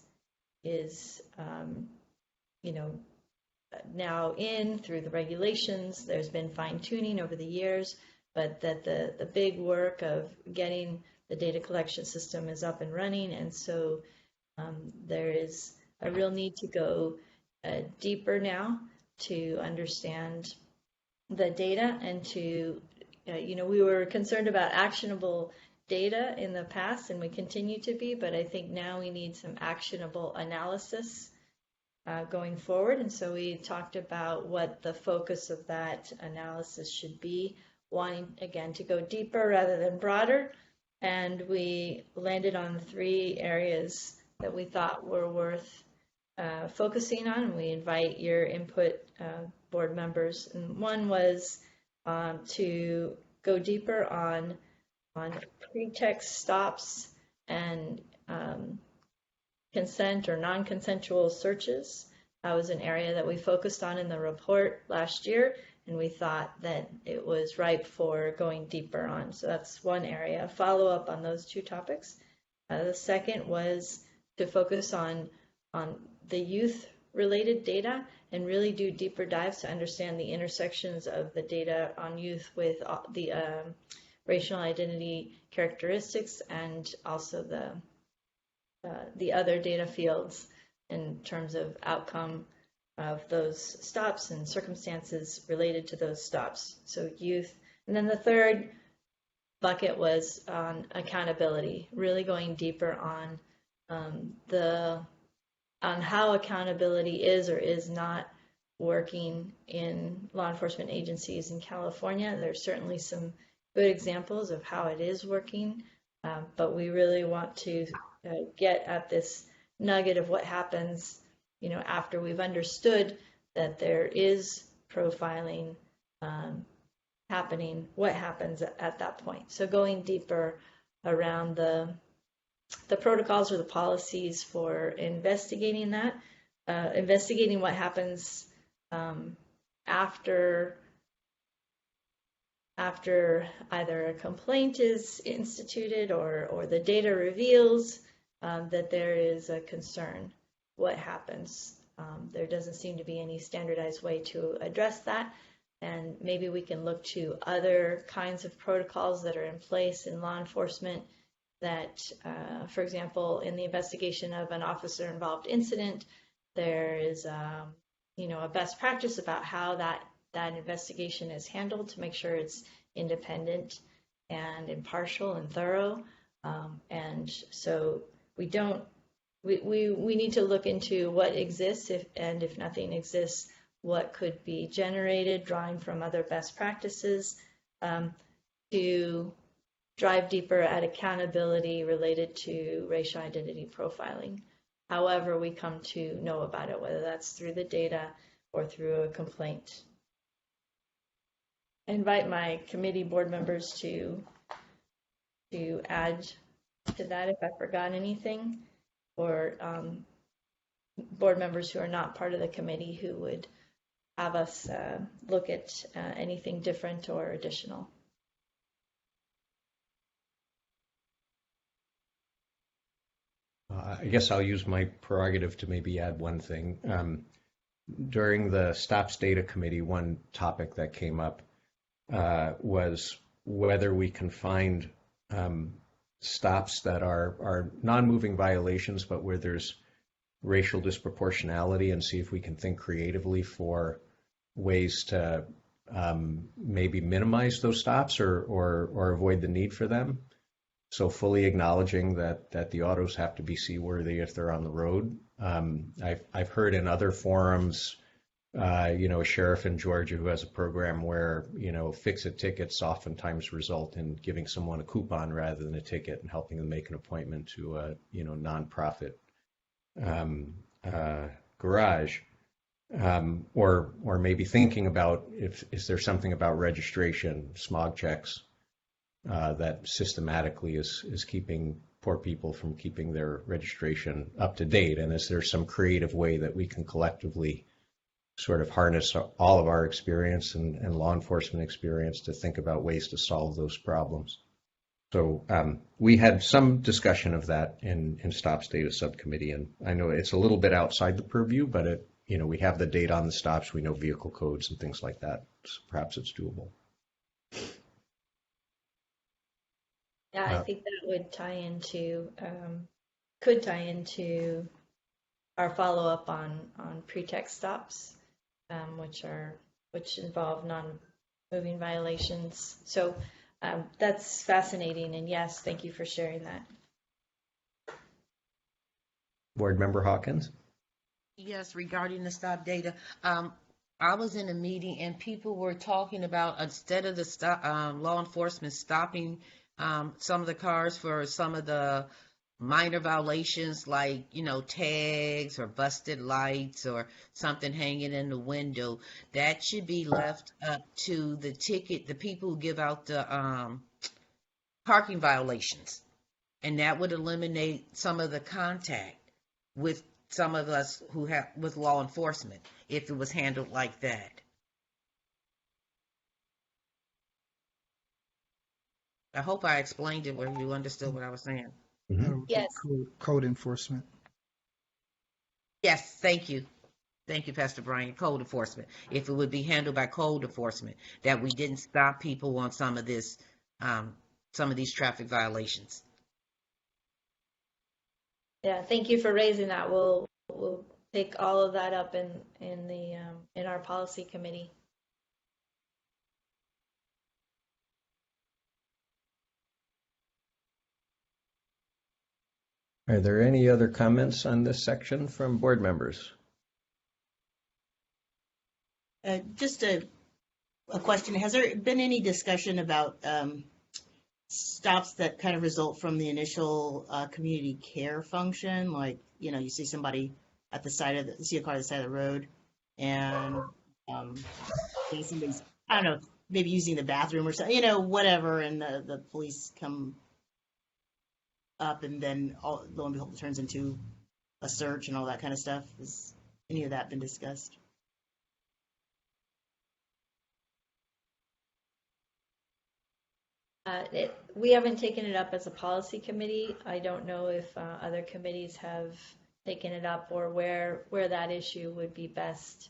[SPEAKER 10] now in through the regulations. There's been fine tuning over the years, but that the big work of getting the data collection system is up and running. And so there is a real need to go deeper now to understand the data and to, we were concerned about actionable data in the past, and we continue to be, but I think now we need some actionable analysis going forward. And so we talked about what the focus of that analysis should be, wanting, again, to go deeper rather than broader. And we landed on 3 areas that we thought were worth focusing on. We invite your input, board members. And one was to go deeper on pretext stops and consent or non-consensual searches. That was an area that we focused on in the report last year, and we thought that it was ripe for going deeper on. So that's one area. Follow up on those 2 topics. The second was to focus on the youth-related data and really do deeper dives to understand the intersections of the data on youth with the racial identity characteristics and also the other data fields in terms of outcome of those stops and circumstances related to those stops. So youth. And then the third bucket was on accountability, really going deeper on how accountability is or is not working in law enforcement agencies in California. There's certainly some good examples of how it is working, but we really want to get at this nugget of what happens, after we've understood that there is profiling happening, what happens at that point. So going deeper around the protocols or the policies for investigating that, investigating what happens after either a complaint is instituted or the data reveals that there is a concern. What happens? There doesn't seem to be any standardized way to address that, and maybe we can look to other kinds of protocols that are in place in law enforcement that, for example, in the investigation of an officer-involved incident, there is a best practice about how that investigation is handled to make sure it's independent and impartial and thorough. And so we need to look into what exists, if nothing exists, what could be generated, drawing from other best practices to drive deeper at accountability related to racial identity profiling. However we come to know about it, whether that's through the data or through a complaint. I invite my committee board members to to add to that if I forgot anything, or board members who are not part of the committee who would have us look at anything different or additional.
[SPEAKER 2] I guess I'll use my prerogative to maybe add one thing. During the Stops Data Committee, one topic that came up was whether we can find stops that are non-moving violations, but where there's racial disproportionality, and see if we can think creatively for ways to maybe minimize those stops or avoid the need for them. So fully acknowledging that the autos have to be seaworthy if they're on the road. I've heard in other forums, a sheriff in Georgia who has a program where, fix-it tickets oftentimes result in giving someone a coupon rather than a ticket and helping them make an appointment to a, nonprofit garage. Or maybe thinking about is there something about registration, smog checks, that systematically is keeping poor people from keeping their registration up to date? And is there some creative way that we can collectively sort of harness all of our experience and law enforcement experience to think about ways to solve those problems? So we had some discussion of that in Stops Data Subcommittee, and I know it's a little bit outside the purview, but we have the data on the stops, we know vehicle codes and things like that. So perhaps it's doable.
[SPEAKER 10] Yeah, I think that would could tie into our follow-up on pretext stops, which involve non-moving violations. So that's fascinating, and yes, thank you for sharing that.
[SPEAKER 2] Board Member Hawkins?
[SPEAKER 6] Yes, regarding the stop data. I was in a meeting and people were talking about, instead of the law enforcement stopping some of the cars for some of the minor violations like, tags or busted lights or something hanging in the window, that should be left up to the people who give out the parking violations. And that would eliminate some of the contact with some of us who have with law enforcement if it was handled like that. I hope I explained it where you understood what I was saying.
[SPEAKER 10] Yes.
[SPEAKER 4] Code enforcement.
[SPEAKER 6] Yes, thank you. Thank you, Pastor Brian. Code enforcement. If it would be handled by code enforcement, that we didn't stop people on some of these traffic violations.
[SPEAKER 10] Yeah, thank you for raising that. We'll take all of that up in our policy committee.
[SPEAKER 2] Are there any other comments on this section from board members?
[SPEAKER 8] Just a question. Has there been any discussion about stops that kind of result from the initial community care function? Like, you see somebody at the side of see a car at the side of the road, and somebody's, I don't know, maybe using the bathroom or something, whatever, and the police come up, and then lo and behold, it turns into a search and all that kind of stuff. Has any of that been discussed?
[SPEAKER 10] We haven't taken it up as a policy committee. I don't know if other committees have taken it up or where that issue would be best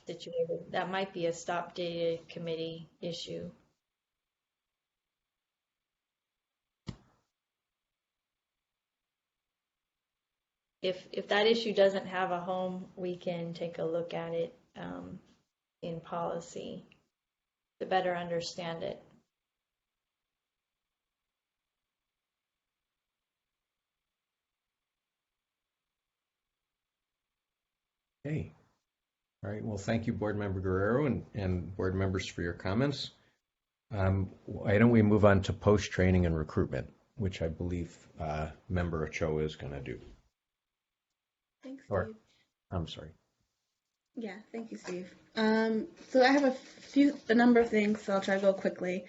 [SPEAKER 10] situated. That might be a stop data committee issue. If that issue doesn't have a home, we can take a look at it in policy to better understand it.
[SPEAKER 2] Okay. All right. Well, thank you, Board Member Guerrero, and board members for your comments. Why don't we move on to post-training and recruitment, which I believe Member Ochoa is going to do.
[SPEAKER 1] Thanks,
[SPEAKER 2] Or,
[SPEAKER 1] Steve.
[SPEAKER 2] I'm sorry.
[SPEAKER 1] Yeah, thank you, Steve. So I have a number of things, so I'll try to go quickly.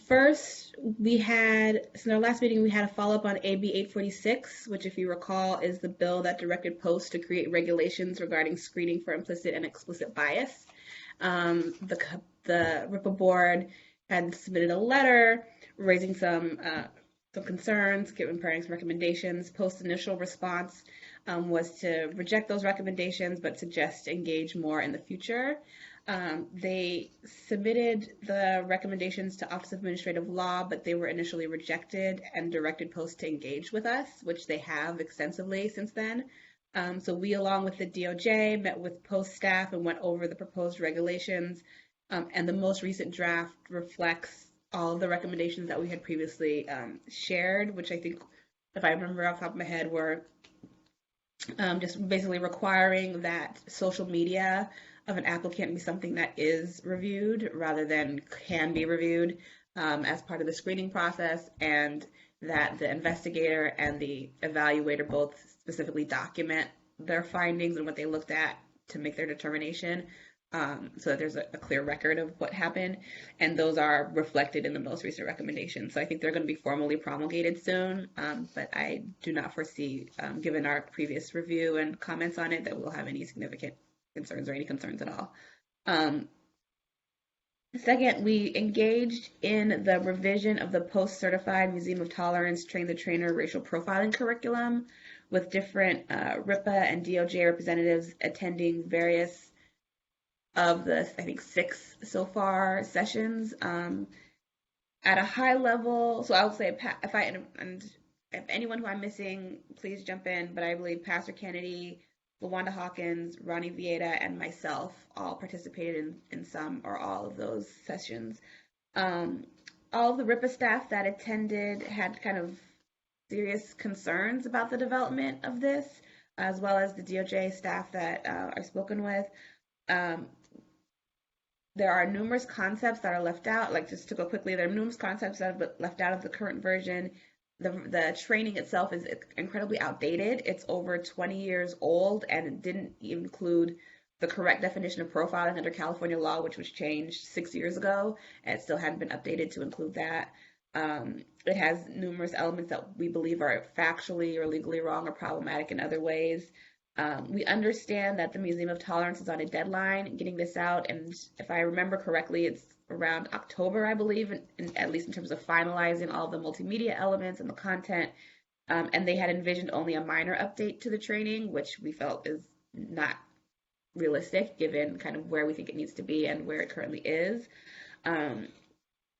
[SPEAKER 1] First, in our last meeting, we had a follow-up on AB 846, which, if you recall, is the bill that directed Post to create regulations regarding screening for implicit and explicit bias. The RIPA board had submitted a letter raising some concerns, giving parents recommendations. Post's initial response was to reject those recommendations, but suggest engage more in the future. They submitted the recommendations to Office of Administrative Law, but they were initially rejected and directed Post to engage with us, which they have extensively since then. So we, along with the DOJ, met with Post staff and went over the proposed regulations, and the most recent draft reflects all of the recommendations that we had previously shared, which I think, if I remember off the top of my head, were just basically requiring that social media of an applicant be something that is reviewed rather than can be reviewed as part of the screening process, and that the investigator and the evaluator both specifically document their findings and what they looked at to make their determination, so that there's a clear record of what happened, and those are reflected in the most recent recommendations. So I think they're going to be formally promulgated soon, but I do not foresee, given our previous review and comments on it, that we'll have any significant concerns or any concerns at all. Second, we engaged in the revision of the Post-Certified Museum of Tolerance Train the Trainer racial profiling curriculum, with different RIPA and DOJ representatives attending various of the, I think, 6 so far sessions. At a high level, so I would say, if anyone who I'm missing, please jump in, but I believe Pastor Kennedy, LaWanda Hawkins, Ronnie Vieta, and myself all participated in some or all of those sessions. All of the RIPA staff that attended had kind of serious concerns about the development of this, as well as the DOJ staff that I've spoken with. There are numerous concepts that are left out. Like, just to go quickly, there are numerous concepts that have been left out of the current version. The training itself is incredibly outdated. It's over 20 years old, and it didn't include the correct definition of profiling under California law, which was changed 6 years ago, and it still hadn't been updated to include that. It has numerous elements that we believe are factually or legally wrong or problematic in other ways. We understand that the Museum of Tolerance is on a deadline getting this out, and if I remember correctly, it's around October, I believe, at least in terms of finalizing all the multimedia elements and the content, and they had envisioned only a minor update to the training, which we felt is not realistic given kind of where we think it needs to be and where it currently is. And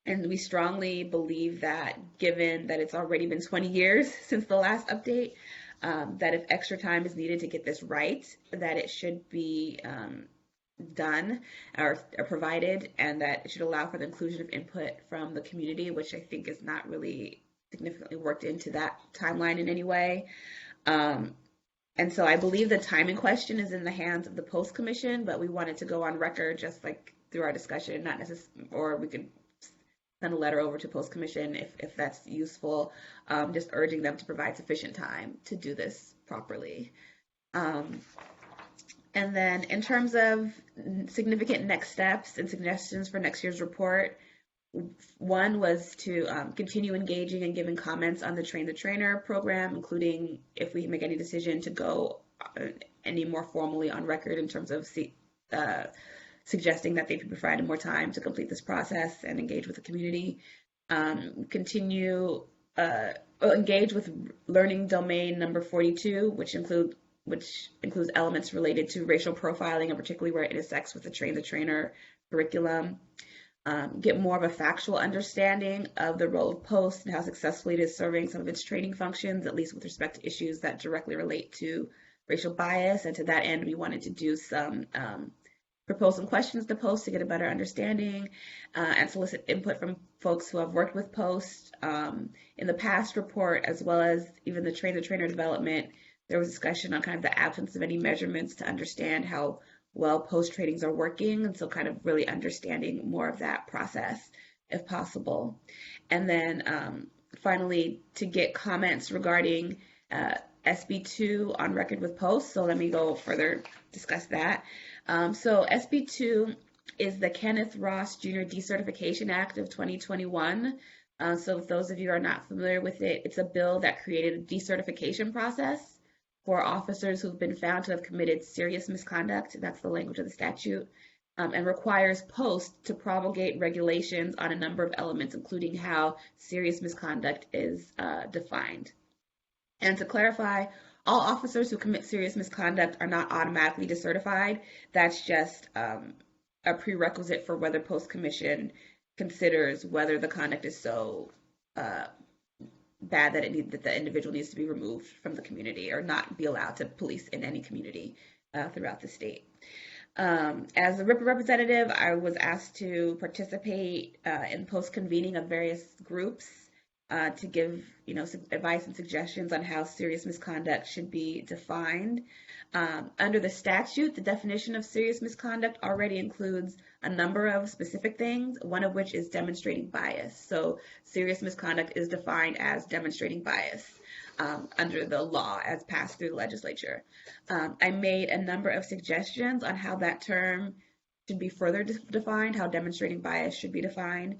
[SPEAKER 1] we strongly believe that, given that it's already been 20 years since the last update, that if extra time is needed to get this right, that it should be done or provided, and that it should allow for the inclusion of input from the community, which I think is not really significantly worked into that timeline in any way. And so I believe the timing question is in the hands of the Post Commission, but we wanted to go on record, just like through our discussion, not necessarily, or we could send a letter over to Post Commission if that's useful, just urging them to provide sufficient time to do this properly. And then in terms of significant next steps and suggestions for next year's report, one was to continue engaging and giving comments on the Train the Trainer program, including if we make any decision to go any more formally on record in terms of suggesting that they be provided more time to complete this process and engage with the community. Continue engage with learning domain number 42, which includes elements related to racial profiling, and particularly where it intersects with the Train the Trainer curriculum. Get more of a factual understanding of the role of Post and how successfully it is serving some of its training functions, at least with respect to issues that directly relate to racial bias. And to that end, we wanted to do propose some questions to Post to get a better understanding, and solicit input from folks who have worked with Post in the past report, as well as even the Train the Trainer development. There was discussion on kind of the absence of any measurements to understand how well Post trainings are working, and so kind of really understanding more of that process if possible. And then finally, to get comments regarding SB2 on record with Post. So let me go further discuss that. So SB2 is the Kenneth Ross Jr. Decertification Act of 2021. So if those of you are not familiar with it, it's a bill that created a decertification process for officers who've been found to have committed serious misconduct. That's the language of the statute. And requires posts to promulgate regulations on a number of elements, including how serious misconduct is defined. And to clarify, all officers who commit serious misconduct are not automatically decertified. That's just a prerequisite for whether Post Commission considers whether the conduct is so bad that that the individual needs to be removed from the community or not be allowed to police in any community throughout the state. As a RIPA representative, I was asked to participate in post-convening of various groups to give, advice and suggestions on how serious misconduct should be defined. Under the statute, the definition of serious misconduct already includes a number of specific things, one of which is demonstrating bias. So serious misconduct is defined as demonstrating bias under the law as passed through the legislature. I made a number of suggestions on how that term should be further defined, how demonstrating bias should be defined,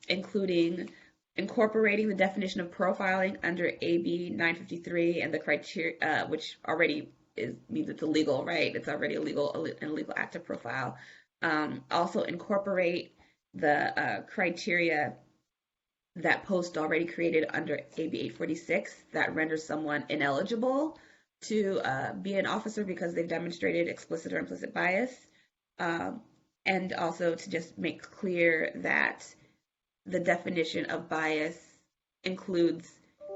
[SPEAKER 1] including incorporating the definition of profiling under AB 953 and the criteria, which already means it's illegal, right? It's already an illegal act to profile. Also incorporate the criteria that Post already created under AB 846 that renders someone ineligible to be an officer because they've demonstrated explicit or implicit bias. And also to just make clear that the definition of bias includes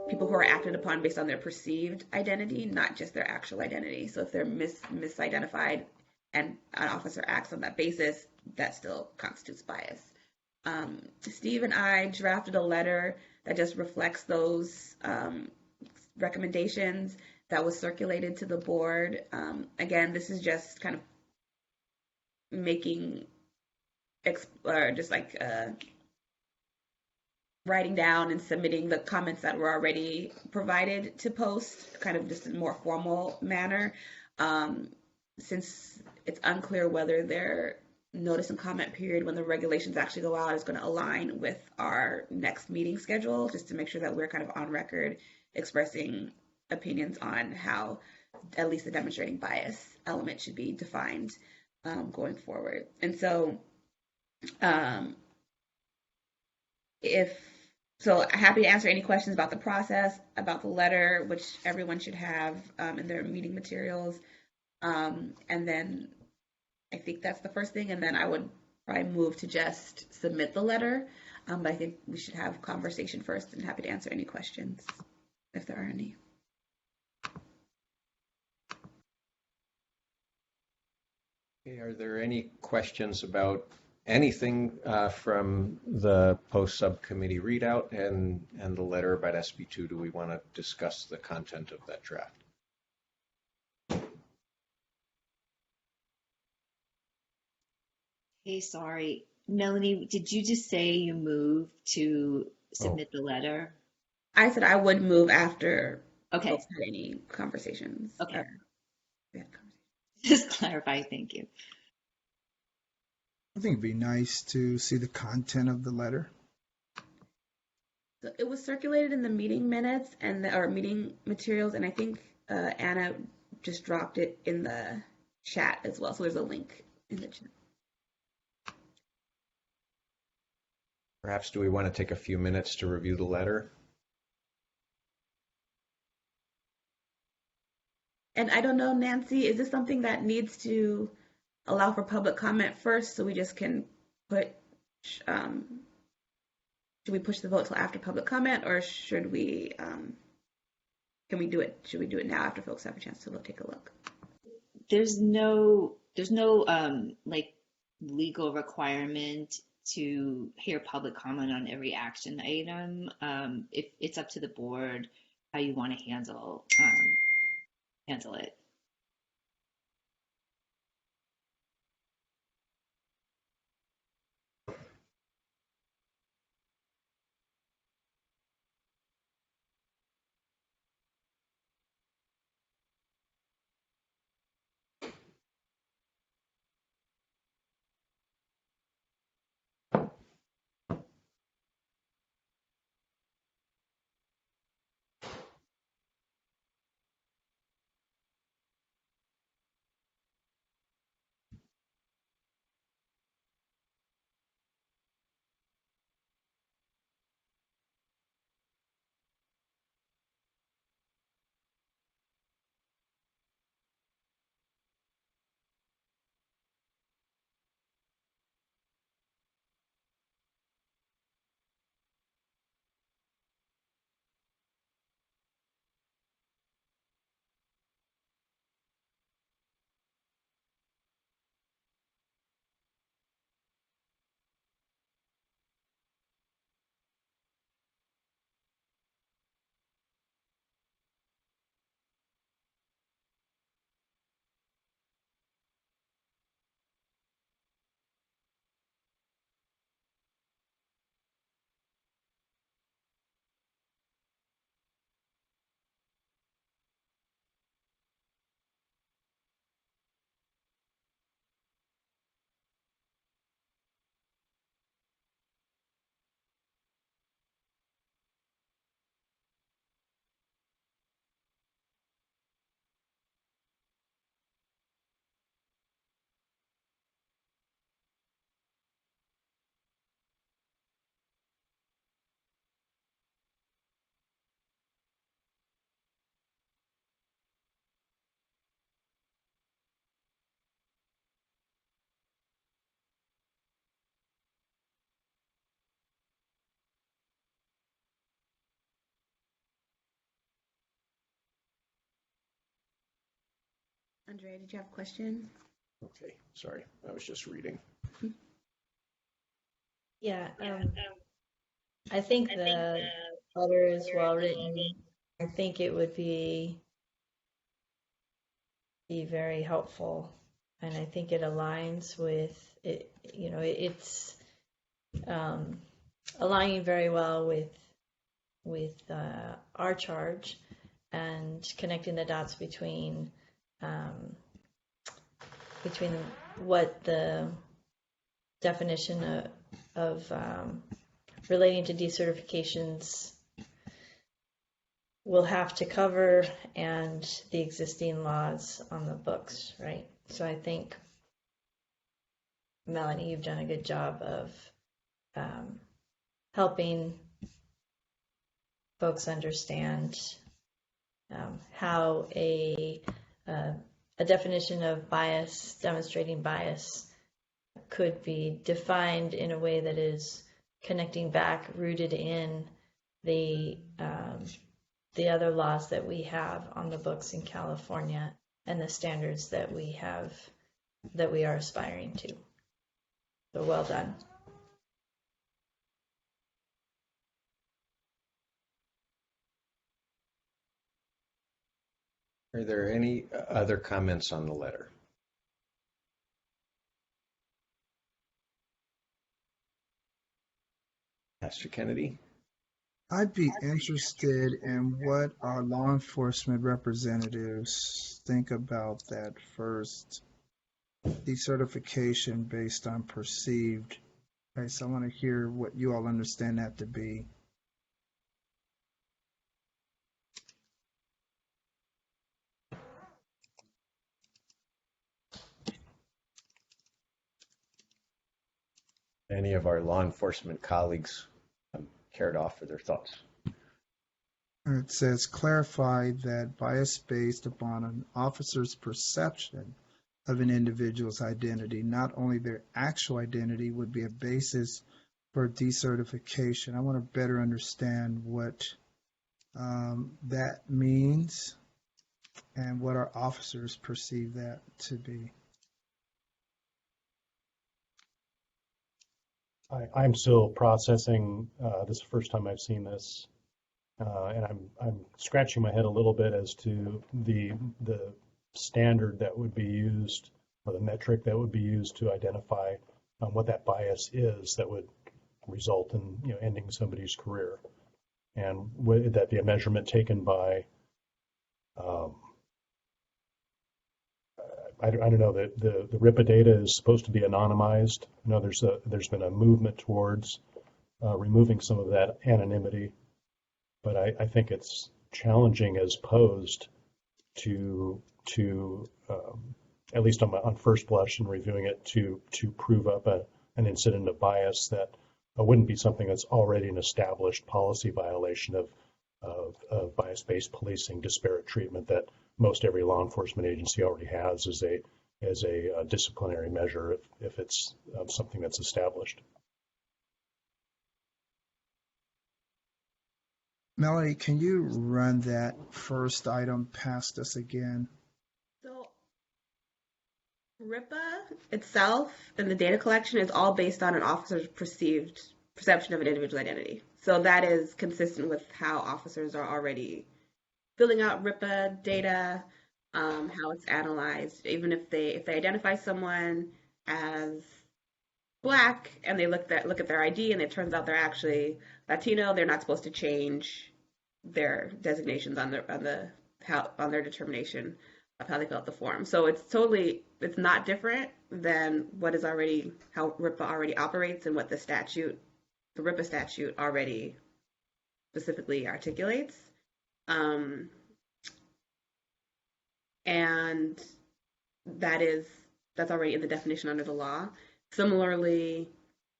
[SPEAKER 1] people who are acted upon based on their perceived identity, not just their actual identity. So if they're misidentified and an officer acts on that basis, that still constitutes bias. Steve and I drafted a letter that just reflects those recommendations that was circulated to the board. Again, this is just kind of making, writing down and submitting the comments that were already provided to Post, kind of just in a more formal manner. Since it's unclear whether their notice and comment period when the regulations actually go out is going to align with our next meeting schedule, just to make sure that we're kind of on record expressing opinions on how at least the demonstrating bias element should be defined going forward. And so happy to answer any questions about the process, about the letter, which everyone should have in their meeting materials. And then I think that's the first thing. And then I would probably move to just submit the letter. But I think we should have conversation first, and happy to answer any questions if there are any.
[SPEAKER 2] Okay, are there any questions about anything from the post subcommittee readout and the letter about SB2? Do we want to discuss the content of that draft?
[SPEAKER 12] Hey, sorry. Melanie, did you just say you moved to submit the letter?
[SPEAKER 1] I said I would move after
[SPEAKER 12] Okay.
[SPEAKER 1] folks had any conversations.
[SPEAKER 12] Okay.
[SPEAKER 1] Yeah.
[SPEAKER 12] Just clarify, thank you.
[SPEAKER 4] I think it'd be nice to see the content of the letter.
[SPEAKER 1] So it was circulated in the meeting minutes or meeting materials, and I think Anna just dropped it in the chat as well. So there's a link in the chat.
[SPEAKER 2] Perhaps do we want to take a few minutes to review the letter?
[SPEAKER 1] And I don't know, Nancy, is this something that needs to allow for public comment first, so we just can put, should we push the vote till after public comment, or should we, can we do it? Should we do it now after folks have a chance to take a look?
[SPEAKER 12] There's no like legal requirement to hear public comment on every action item. It's up to the board how you want to handle it.
[SPEAKER 1] Andrea, did you have a question?
[SPEAKER 2] Okay, sorry, I was just reading.
[SPEAKER 10] Yeah, I think the letter is well written. I think it would be very helpful, and I think it aligns with it. It's aligning very well with our charge and connecting the dots between what the definition of relating to decertifications will have to cover and the existing laws on the books, right? So I think, Melanie, you've done a good job of helping folks understand how a definition of bias, demonstrating bias, could be defined in a way that is connecting back, rooted in the other laws that we have on the books in California and the standards that we have, that we are aspiring to. So well done.
[SPEAKER 2] Are there any other comments on the letter? Pastor Kennedy?
[SPEAKER 4] I'd be interested in what our law enforcement representatives think about that first decertification based on perceived. Okay, so I want to hear what you all understand that to be.
[SPEAKER 2] Any of our law enforcement colleagues care to offer their thoughts?
[SPEAKER 4] It says clarify that bias based upon an officer's perception of an individual's identity, not only their actual identity, would be a basis for decertification. I want to better understand what that means and what our officers perceive that to be.
[SPEAKER 7] I'm still processing. This is the first time I've seen this, and I'm scratching my head a little bit as to the standard that would be used, or the metric that would be used to identify what that bias is that would result in ending somebody's career, and would that be a measurement taken by I don't know that the RIPA data is supposed to be anonymized. I know there's been a movement towards removing some of that anonymity, but I think it's challenging as posed to at least on first blush and reviewing it to prove up an incident of bias that wouldn't be something that's already an established policy violation of bias-based policing, disparate treatment that most every law enforcement agency already has as a disciplinary measure if it's something that's established.
[SPEAKER 4] Melanie, can you run that first item past us again?
[SPEAKER 1] So RIPA itself and the data collection is all based on an officer's perception of an individual identity. So that is consistent with how officers are already filling out RIPA data, how it's analyzed. Even if they identify someone as Black and they look at their ID and it turns out they're actually Latino, they're not supposed to change their designations on their determination of how they fill out the form. So it's not different than how RIPA already operates and what the RIPA statute already specifically articulates. And that's already in the definition under the law. Similarly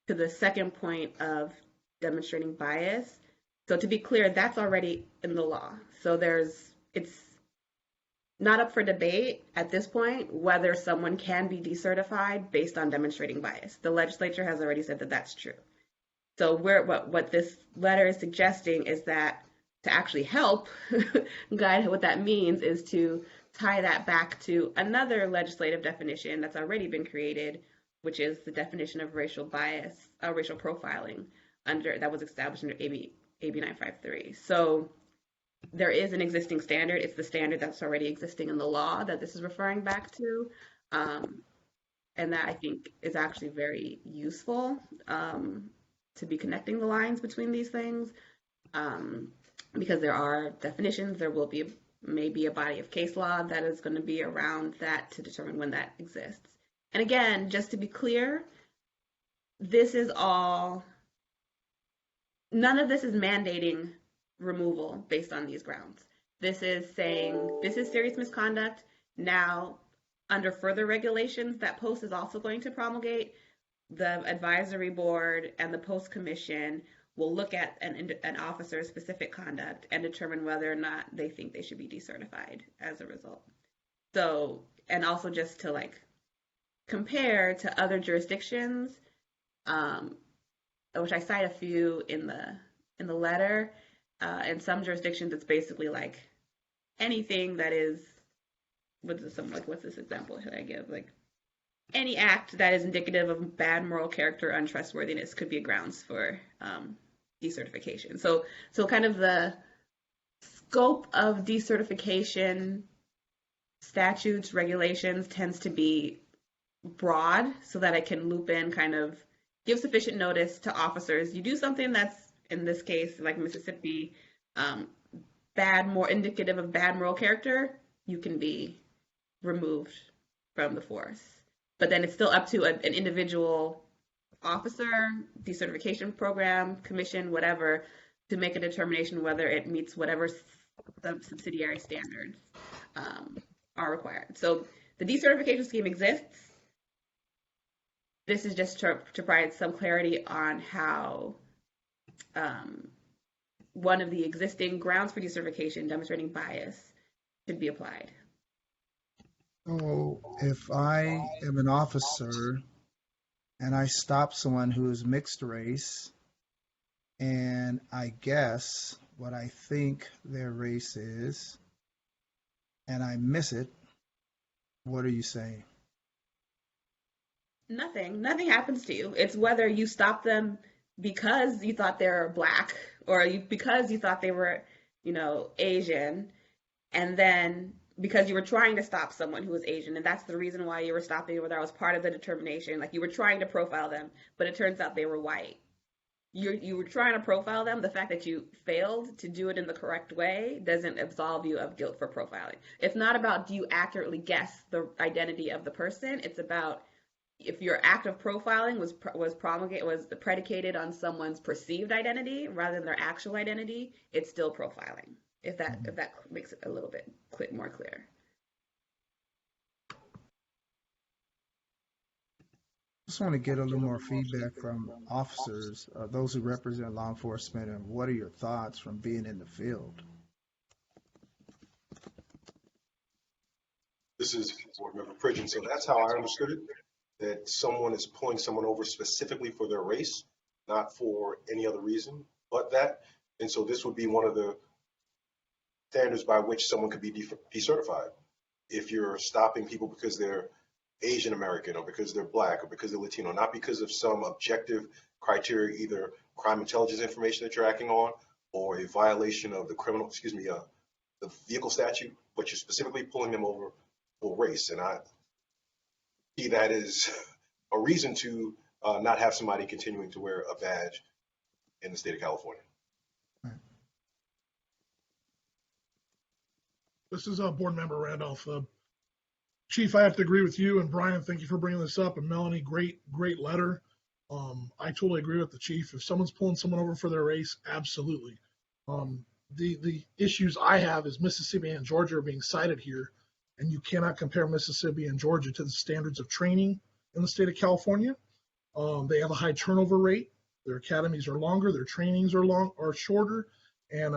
[SPEAKER 1] to the second point of demonstrating bias. So to be clear, that's already in the law. So it's not up for debate at this point whether someone can be decertified based on demonstrating bias. The legislature has already said that that's true. So what this letter is suggesting is that to actually help guide what that means is to tie that back to another legislative definition that's already been created, which is the definition of racial bias, racial profiling that was established under AB 953. So there is an existing standard. It's the standard that's already existing in the law that this is referring back to. And that I think is actually very useful to be connecting the lines between these things, because there are definitions. There will be maybe a body of case law that is going to be around that to determine when that exists. And again, just to be clear, this is all, none of this is mandating removal based on these grounds. This is saying this is serious misconduct. Now, under further regulations that Post is also going to promulgate, the advisory board and the Post Commission will look at an officer's specific conduct and determine whether or not they think they should be decertified as a result. So, and also just to like compare to other jurisdictions, which I cite a few in the letter. In some jurisdictions, it's basically like anything that is, what's this example should I give? Like any act that is indicative of bad moral character, untrustworthiness could be a grounds for decertification. So kind of the scope of decertification statutes, regulations tends to be broad so that I can loop in, kind of give sufficient notice to officers. You do something that's, in this case, like Mississippi, more indicative of bad moral character, you can be removed from the force. But then it's still up to an individual officer, decertification program, commission, whatever, to make a determination whether it meets whatever subsidiary standards are required. So the decertification scheme exists. This is just to provide some clarity on how one of the existing grounds for decertification, demonstrating bias, should be applied.
[SPEAKER 4] So if I am an officer and I stop someone who is mixed race and I guess what I think their race is and I miss it, what are you saying?
[SPEAKER 1] Nothing happens to you. It's whether you stop them because you thought they were black or because you thought they were, Asian, and then because you were trying to stop someone who was Asian, and that's the reason why you were stopping, or that was part of the determination. Like you were trying to profile them, but it turns out they were white. You were trying to profile them. The fact that you failed to do it in the correct way doesn't absolve you of guilt for profiling. It's not about do you accurately guess the identity of the person. It's about if your act of profiling was predicated on someone's perceived identity rather than their actual identity, it's still profiling. If that makes it a little bit more clear.
[SPEAKER 4] I just want to get a little more feedback from officers, those who represent law enforcement, and what are your thoughts from being in the field?
[SPEAKER 5] This is Board Member Pridgeon. So that's how I understood it, that someone is pulling someone over specifically for their race, not for any other reason but that. And so this would be one of the standards by which someone could be decertified. If you're stopping people because they're Asian American or because they're black or because they're Latino, not because of some objective criteria, either crime intelligence information that you're acting on or a violation of the the vehicle statute, but you're specifically pulling them over for race. And I see that as a reason to not have somebody continuing to wear a badge in the state of California.
[SPEAKER 3] This is Board Member Randolph. Chief, I have to agree with you, and Brian, thank you for bringing this up, and Melanie, great letter. I totally agree with the chief. If someone's pulling someone over for their race, absolutely. The issues I have is Mississippi and Georgia are being cited here, and you cannot compare Mississippi and Georgia to the standards of training in the state of California. They have a high turnover rate. Their academies are longer. Their trainings are shorter, and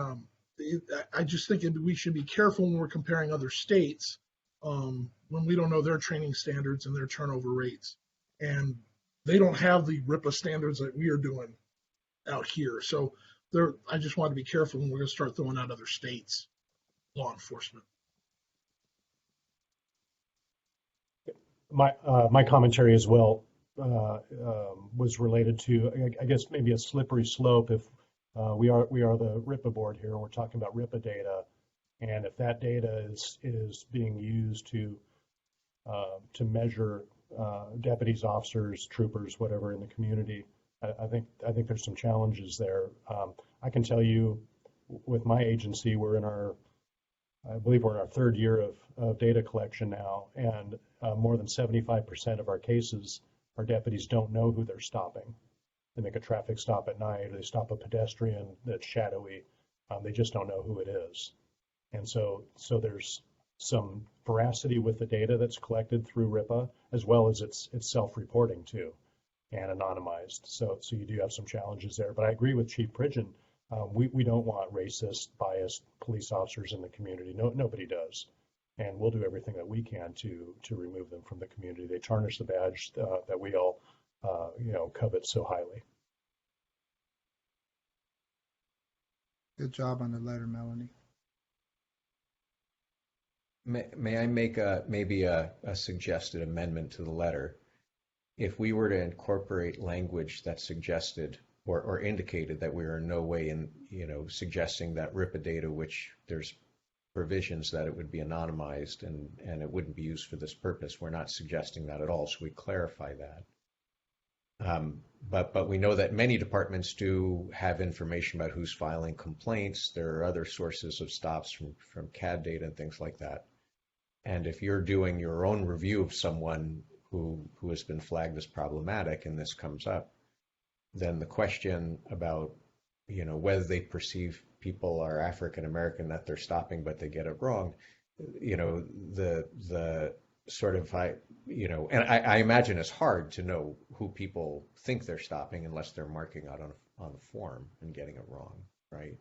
[SPEAKER 3] I just think we should be careful when we're comparing other states when we don't know their training standards and their turnover rates. And they don't have the RIPA standards that we are doing out here. So I just want to be careful when we're going to start throwing out other states' law enforcement.
[SPEAKER 7] my commentary as well was related to, I guess, maybe a slippery slope. If we are the RIPA board here, and we're talking about RIPA data, and if that data is being used to measure deputies, officers, troopers, whatever in the community, I think there's some challenges there. I can tell you, with my agency, I believe we're in our third year of data collection now, and more than 75% of our cases, our deputies don't know who they're stopping. They make a traffic stop at night, or they stop a pedestrian that's shadowy. They just don't know who it is. And so there's some veracity with the data that's collected through RIPA, as well as it's self-reporting too, and anonymized. So you do have some challenges there. But I agree with Chief Pridgeon. We don't want racist, biased police officers in the community. Nobody does. And we'll do everything that we can to remove them from the community. They tarnish the badge that we all covet so highly.
[SPEAKER 4] Good job on the letter, Melanie.
[SPEAKER 2] May I make maybe a suggested amendment to the letter? If we were to incorporate language that suggested or indicated that we are in no way suggesting that RIPA data, which there's provisions that it would be anonymized and it wouldn't be used for this purpose. We're not suggesting that at all, so we clarify that. But we know that many departments do have information about who's filing complaints. There are other sources of stops from CAD data and things like that. And if you're doing your own review of someone who has been flagged as problematic and this comes up, then the question about whether they perceive people are African American that they're stopping but they get it wrong, the sort of and I imagine it's hard to know who people think they're stopping unless they're marking out on a form and getting it wrong, right?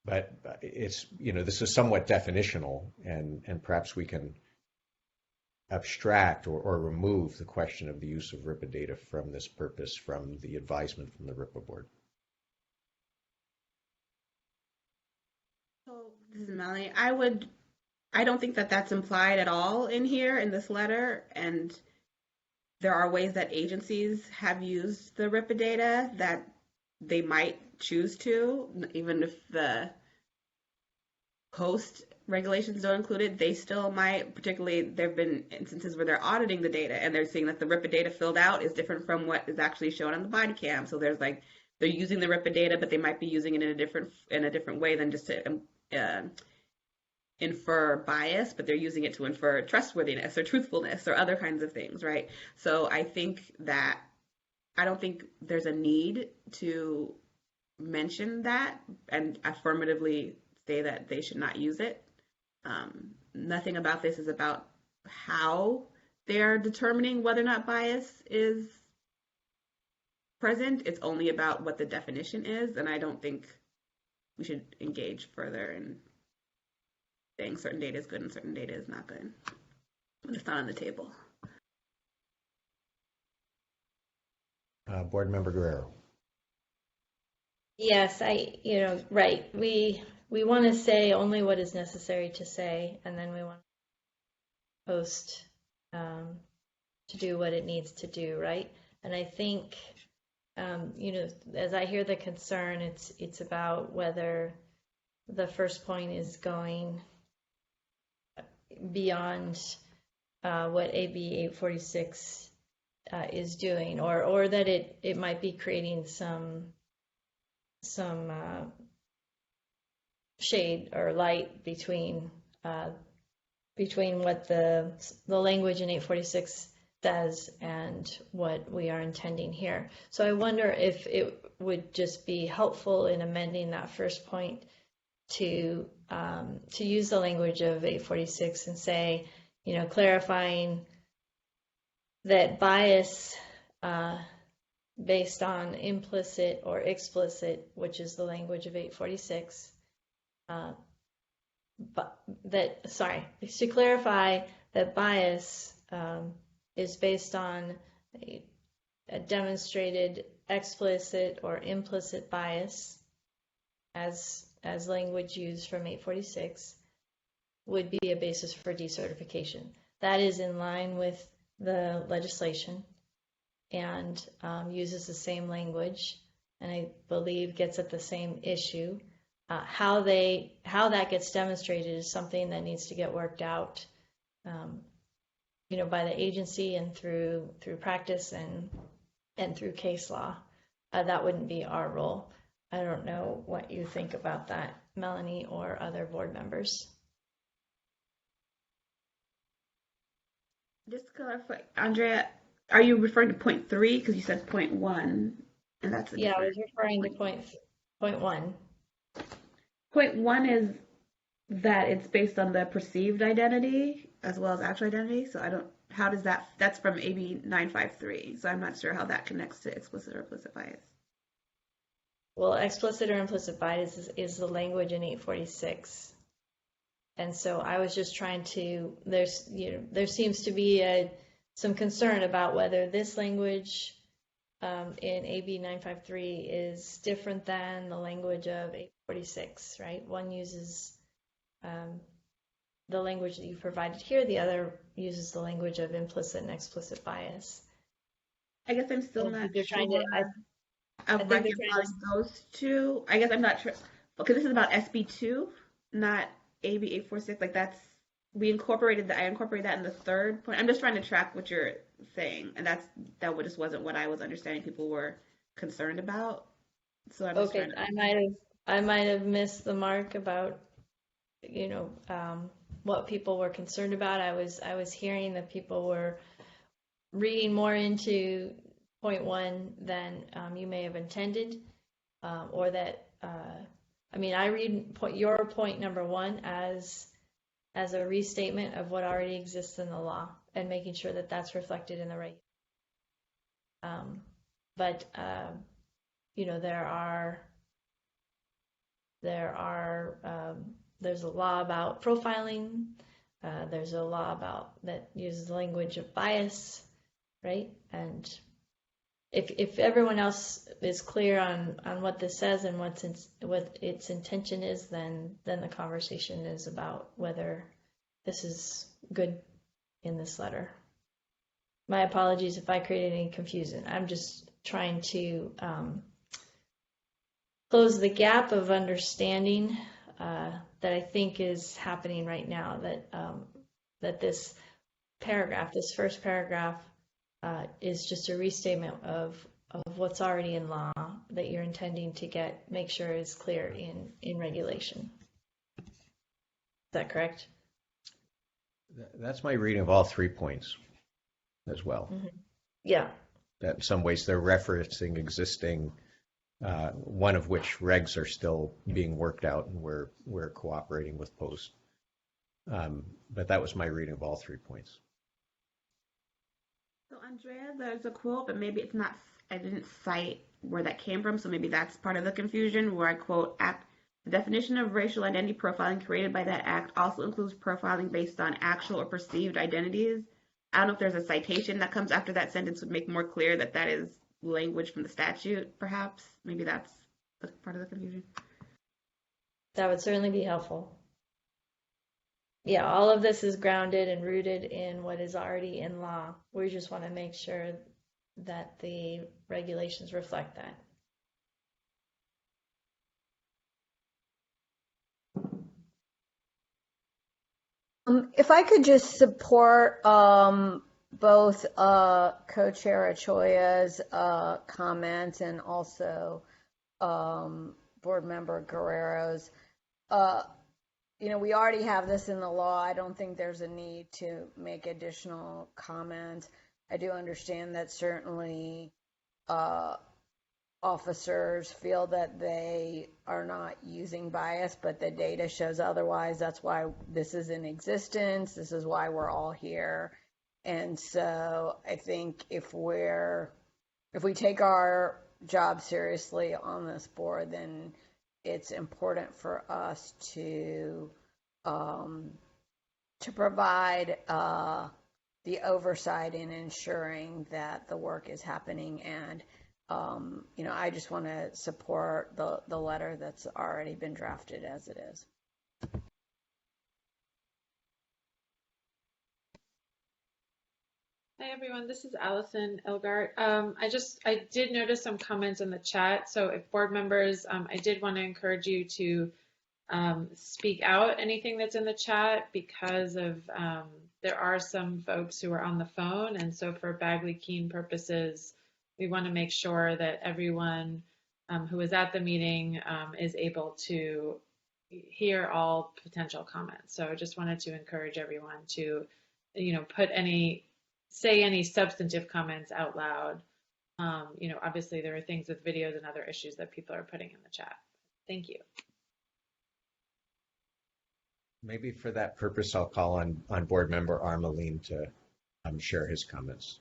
[SPEAKER 2] But it's this is somewhat definitional, and perhaps we can abstract or remove the question of the use of RIPA data from this purpose from the advisement from the RIPA board.
[SPEAKER 1] So this is Melanie. I don't think that that's implied at all in here in this letter, and there are ways that agencies have used the RIPA data that they might choose to, even if the post regulations don't include it, they still might. Particularly, there have been instances where they're auditing the data and they're seeing that the RIPA data filled out is different from what is actually shown on the body cam. So there's they're using the RIPA data, but they might be using it in a different way than just to infer bias, but they're using it to infer trustworthiness or truthfulness or other kinds of things, right? So I don't think there's a need to mention that and affirmatively say that they should not use it. Nothing about this is about how they're determining whether or not bias is present. It's only about what the definition is, and I don't think we should engage further in saying certain data is good and certain data is not good when it's not on the table.
[SPEAKER 2] Board Member Guerrero.
[SPEAKER 10] Yes, right. We want to say only what is necessary to say, and then we want to post to do what it needs to do, right? And I think, as I hear the concern, it's about whether the first point is going beyond what AB 846 is doing, or that it might be creating some shade or light between what the language in 846 does and what we are intending here. So I wonder if it would just be helpful in amending that first point to use the language of 846 and say, clarifying that bias based on implicit or explicit, which is the language of 846, to clarify that bias is based on a demonstrated explicit or implicit bias, as language used from 846, would be a basis for decertification. that is in line with the legislation and uses the same language, and I believe gets at the same issue. How that gets demonstrated is something that needs to get worked out, by the agency and through practice and through case law. That wouldn't be our role. I don't know what you think about that, Melanie, or other board members.
[SPEAKER 1] Just to clarify, Andrea, are you referring to point 3? Because you said point 1, and that's a
[SPEAKER 10] Yeah, I
[SPEAKER 1] different.
[SPEAKER 10] was referring to point 1.
[SPEAKER 1] Point 1 is that it's based on the perceived identity as well as actual identity. So how does that's from AB 953. So I'm not sure how that connects to explicit or implicit bias.
[SPEAKER 10] Well, explicit or implicit bias is the language in 846. And so I was just trying to, there seems to be some concern about whether this language in AB 953 is different than the language of 846, right? One uses the language that you provided here, the other uses the language of implicit and explicit bias.
[SPEAKER 1] I guess I'm still not
[SPEAKER 10] They're trying to,
[SPEAKER 1] of reconciling those two. I guess I'm not sure. Okay, this is about SB2, not AB 846. Like I incorporated that in the third point. I'm just trying to track what you're saying, and that just wasn't what I was understanding people were concerned about. So I'm just
[SPEAKER 10] okay, I might have missed the mark about what people were concerned about. I was hearing that people were reading more into point 1 than you may have intended, or that I read your point number 1 as a restatement of what already exists in the law and making sure that that's reflected in the right. But there's a law about profiling. There's a law that uses the language of bias, right? And if everyone else is clear on what this says and what its intention is, then the conversation is about whether this is good in this letter. My apologies if I created any confusion. I'm just trying to close the gap of understanding that I think is happening right now, that this first paragraph, is just a restatement of what's already in law that you're intending to make sure is clear in regulation. Is that correct?
[SPEAKER 2] That's my reading of all 3 points as well.
[SPEAKER 10] Mm-hmm. Yeah.
[SPEAKER 2] That in some ways they're referencing existing, one of which regs are still being worked out, and we're cooperating with Post. But that was my reading of all 3 points.
[SPEAKER 1] So Andrea, there's a quote, but maybe it's not, I didn't cite where that came from, so maybe that's part of the confusion, where I quote, the definition of racial identity profiling created by that act also includes profiling based on actual or perceived identities. I don't know if there's a citation that comes after that sentence would make more clear that is language from the statute, perhaps. Maybe that's part of the confusion.
[SPEAKER 10] That would certainly be helpful. Yeah, all of this is grounded and rooted in what is already in law. We just want to make sure that the regulations reflect that.
[SPEAKER 11] If I could just support both Co-Chair Achoya's comments and also Board Member Guerrero's. We already have this in the law. I don't think there's a need to make additional comment. I do understand that certainly officers feel that they are not using bias, but the data shows otherwise. That's why this is in existence. This is why we're all here. And so I think if we take our job seriously on this board, then it's important for us to provide the oversight in ensuring that the work is happening. And I just want to support the letter that's already been drafted as it is.
[SPEAKER 14] Hi everyone, this is Allison Elgart. I did notice some comments in the chat. So if board members, I did want to encourage you to speak out anything that's in the chat because of there are some folks who are on the phone, and so for Bagley-Keene purposes, we want to make sure that everyone who is at the meeting is able to hear all potential comments. So I just wanted to encourage everyone to, say any substantive comments out loud. Obviously there are things with videos and other issues that people are putting in the chat. Thank you.
[SPEAKER 2] Maybe for that purpose, I'll call on board member Armeline to share his comments.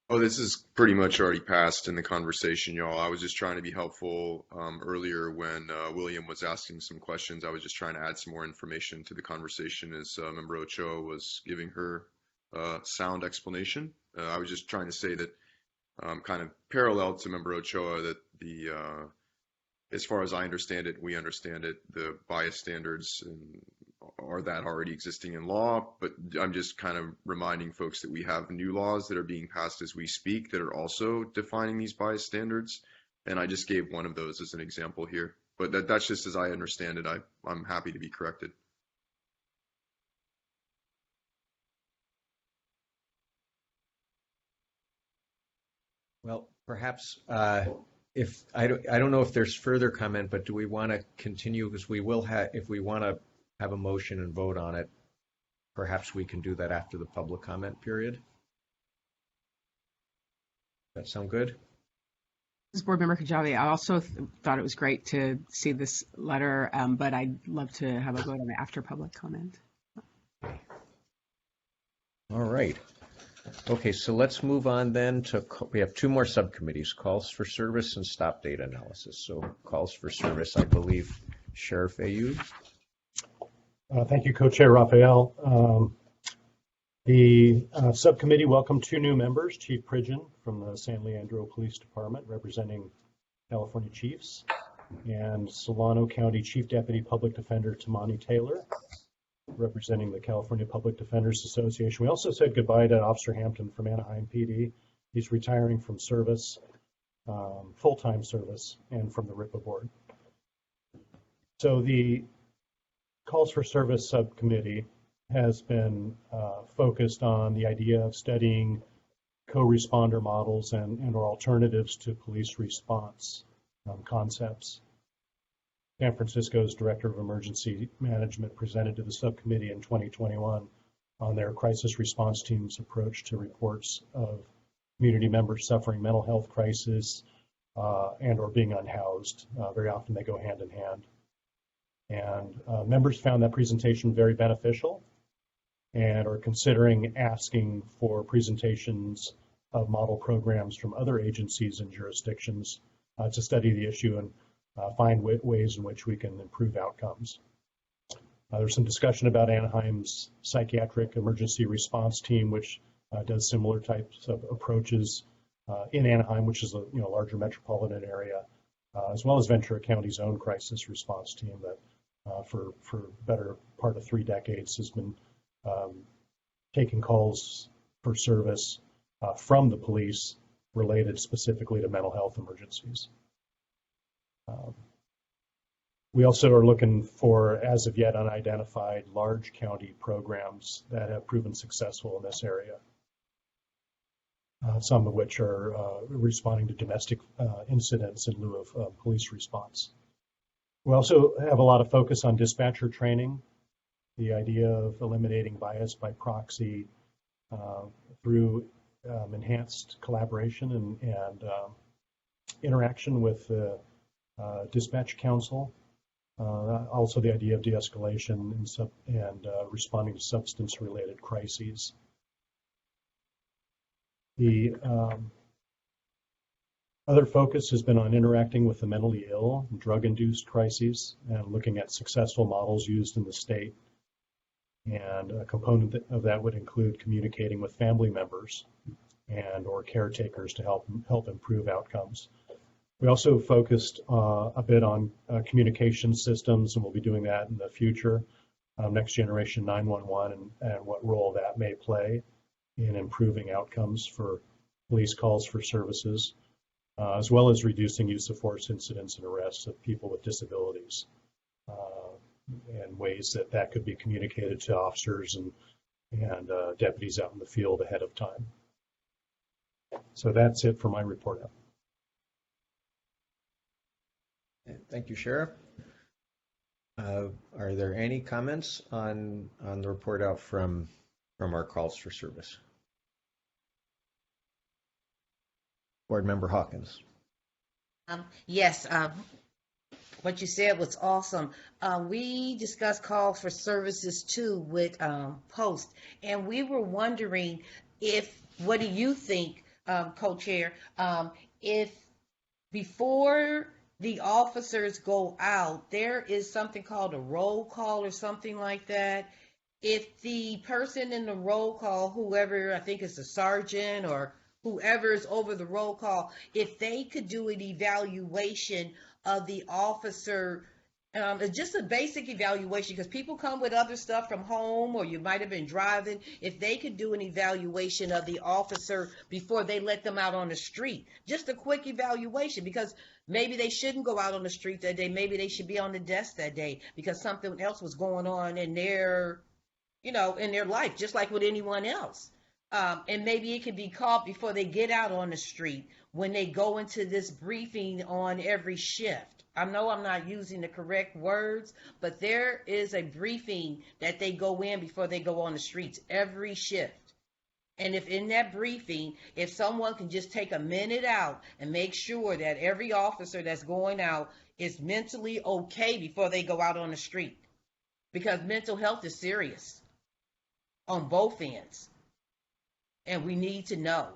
[SPEAKER 15] Oh, this is pretty much already passed in the conversation, y'all. I was just trying to be helpful earlier when William was asking some questions. I was just trying to add some more information to the conversation as Member Ochoa was giving her sound explanation. I was just trying to say that kind of parallel to Member Ochoa that as far as I understand it, we understand it, the bias standards are that already existing in law, but I'm just kind of reminding folks that we have new laws that are being passed as we speak that are also defining these bias standards, and I just gave one of those as an example here. But that's just as I understand it. I'm happy to be corrected.
[SPEAKER 2] Well, perhaps if I don't know if there's further comment, but do we want to continue? Because we will have, if we want to have a motion and vote on it, perhaps we can do that after the public comment period. That sound good?
[SPEAKER 9] This is Board Member Kajabi. I also thought it was great to see this letter, but I'd love to have a vote on it after public comment.
[SPEAKER 2] All right. Okay, so let's move on then to, we have two more subcommittees, calls for service and stop data analysis. So calls for service, I believe, Sheriff Ayub.
[SPEAKER 7] Thank you, Co-Chair Raphael. The subcommittee welcomed two new members, Chief Pridgen from the San Leandro Police Department, representing California Chiefs, and Solano County Chief Deputy Public Defender Tamani Taylor, representing the California Public Defenders Association. We also said goodbye to Officer Hampton from Anaheim PD. He's retiring from service, full-time service, and from the RIPA board. So the Calls for Service subcommittee has been focused on the idea of studying co-responder models and or alternatives to police response concepts. San Francisco's Director of Emergency Management presented to the subcommittee in 2021 on their crisis response team's approach to reports of community members suffering mental health crisis and or being unhoused. Very often they go hand in hand. And members found that presentation very beneficial and are considering asking for presentations of model programs from other agencies and jurisdictions to study the issue and find ways in which we can improve outcomes. There's some discussion about Anaheim's psychiatric emergency response team, which does similar types of approaches in Anaheim, which is a larger metropolitan area, as well as Ventura County's own crisis response team that for better part of 3 decades has been taking calls for service from the police related specifically to mental health emergencies. We also are looking for, as of yet unidentified, large county programs that have proven successful in this area. Some of which are responding to domestic incidents in lieu of police response. We also have a lot of focus on dispatcher training, the idea of eliminating bias by proxy through enhanced collaboration and interaction with the dispatch council. Also the idea of de-escalation and responding to substance-related crises. The other focus has been on interacting with the mentally ill and drug-induced crises and looking at successful models used in the state. And a component of that would include communicating with family members and or caretakers to help improve outcomes. We also focused a bit on communication systems, and we'll be doing that in the future, next generation 911 and what role that may play in improving outcomes for police calls for services, as well as reducing use of force incidents and arrests of people with disabilities, and ways that that could be communicated to officers and deputies out in the field ahead of time. So that's it for my report out.
[SPEAKER 2] Thank you, Sheriff. Are there any comments on the report out from our calls for service? Board Member Hawkins.
[SPEAKER 6] Yes, what you said was awesome. We discussed call for services too with Post, and we were wondering what do you think, Co-Chair, if before the officers go out, there is something called a roll call or something like that. If the person in the roll call, whoever, I think it's a sergeant or whoever is over the roll call, if they could do an evaluation of the officer, just a basic evaluation, because people come with other stuff from home or you might have been driving, if they could do an evaluation of the officer before they let them out on the street, just a quick evaluation, because maybe they shouldn't go out on the street that day, maybe they should be on the desk that day because something else was going on in their, in their life, just like with anyone else. And maybe it could be caught before they get out on the street when they go into this briefing on every shift. I know I'm not using the correct words, but there is a briefing that they go in before they go on the streets every shift. And if in that briefing, if someone can just take a minute out and make sure that every officer that's going out is mentally okay before they go out on the street, because mental health is serious on both ends. And we need to know.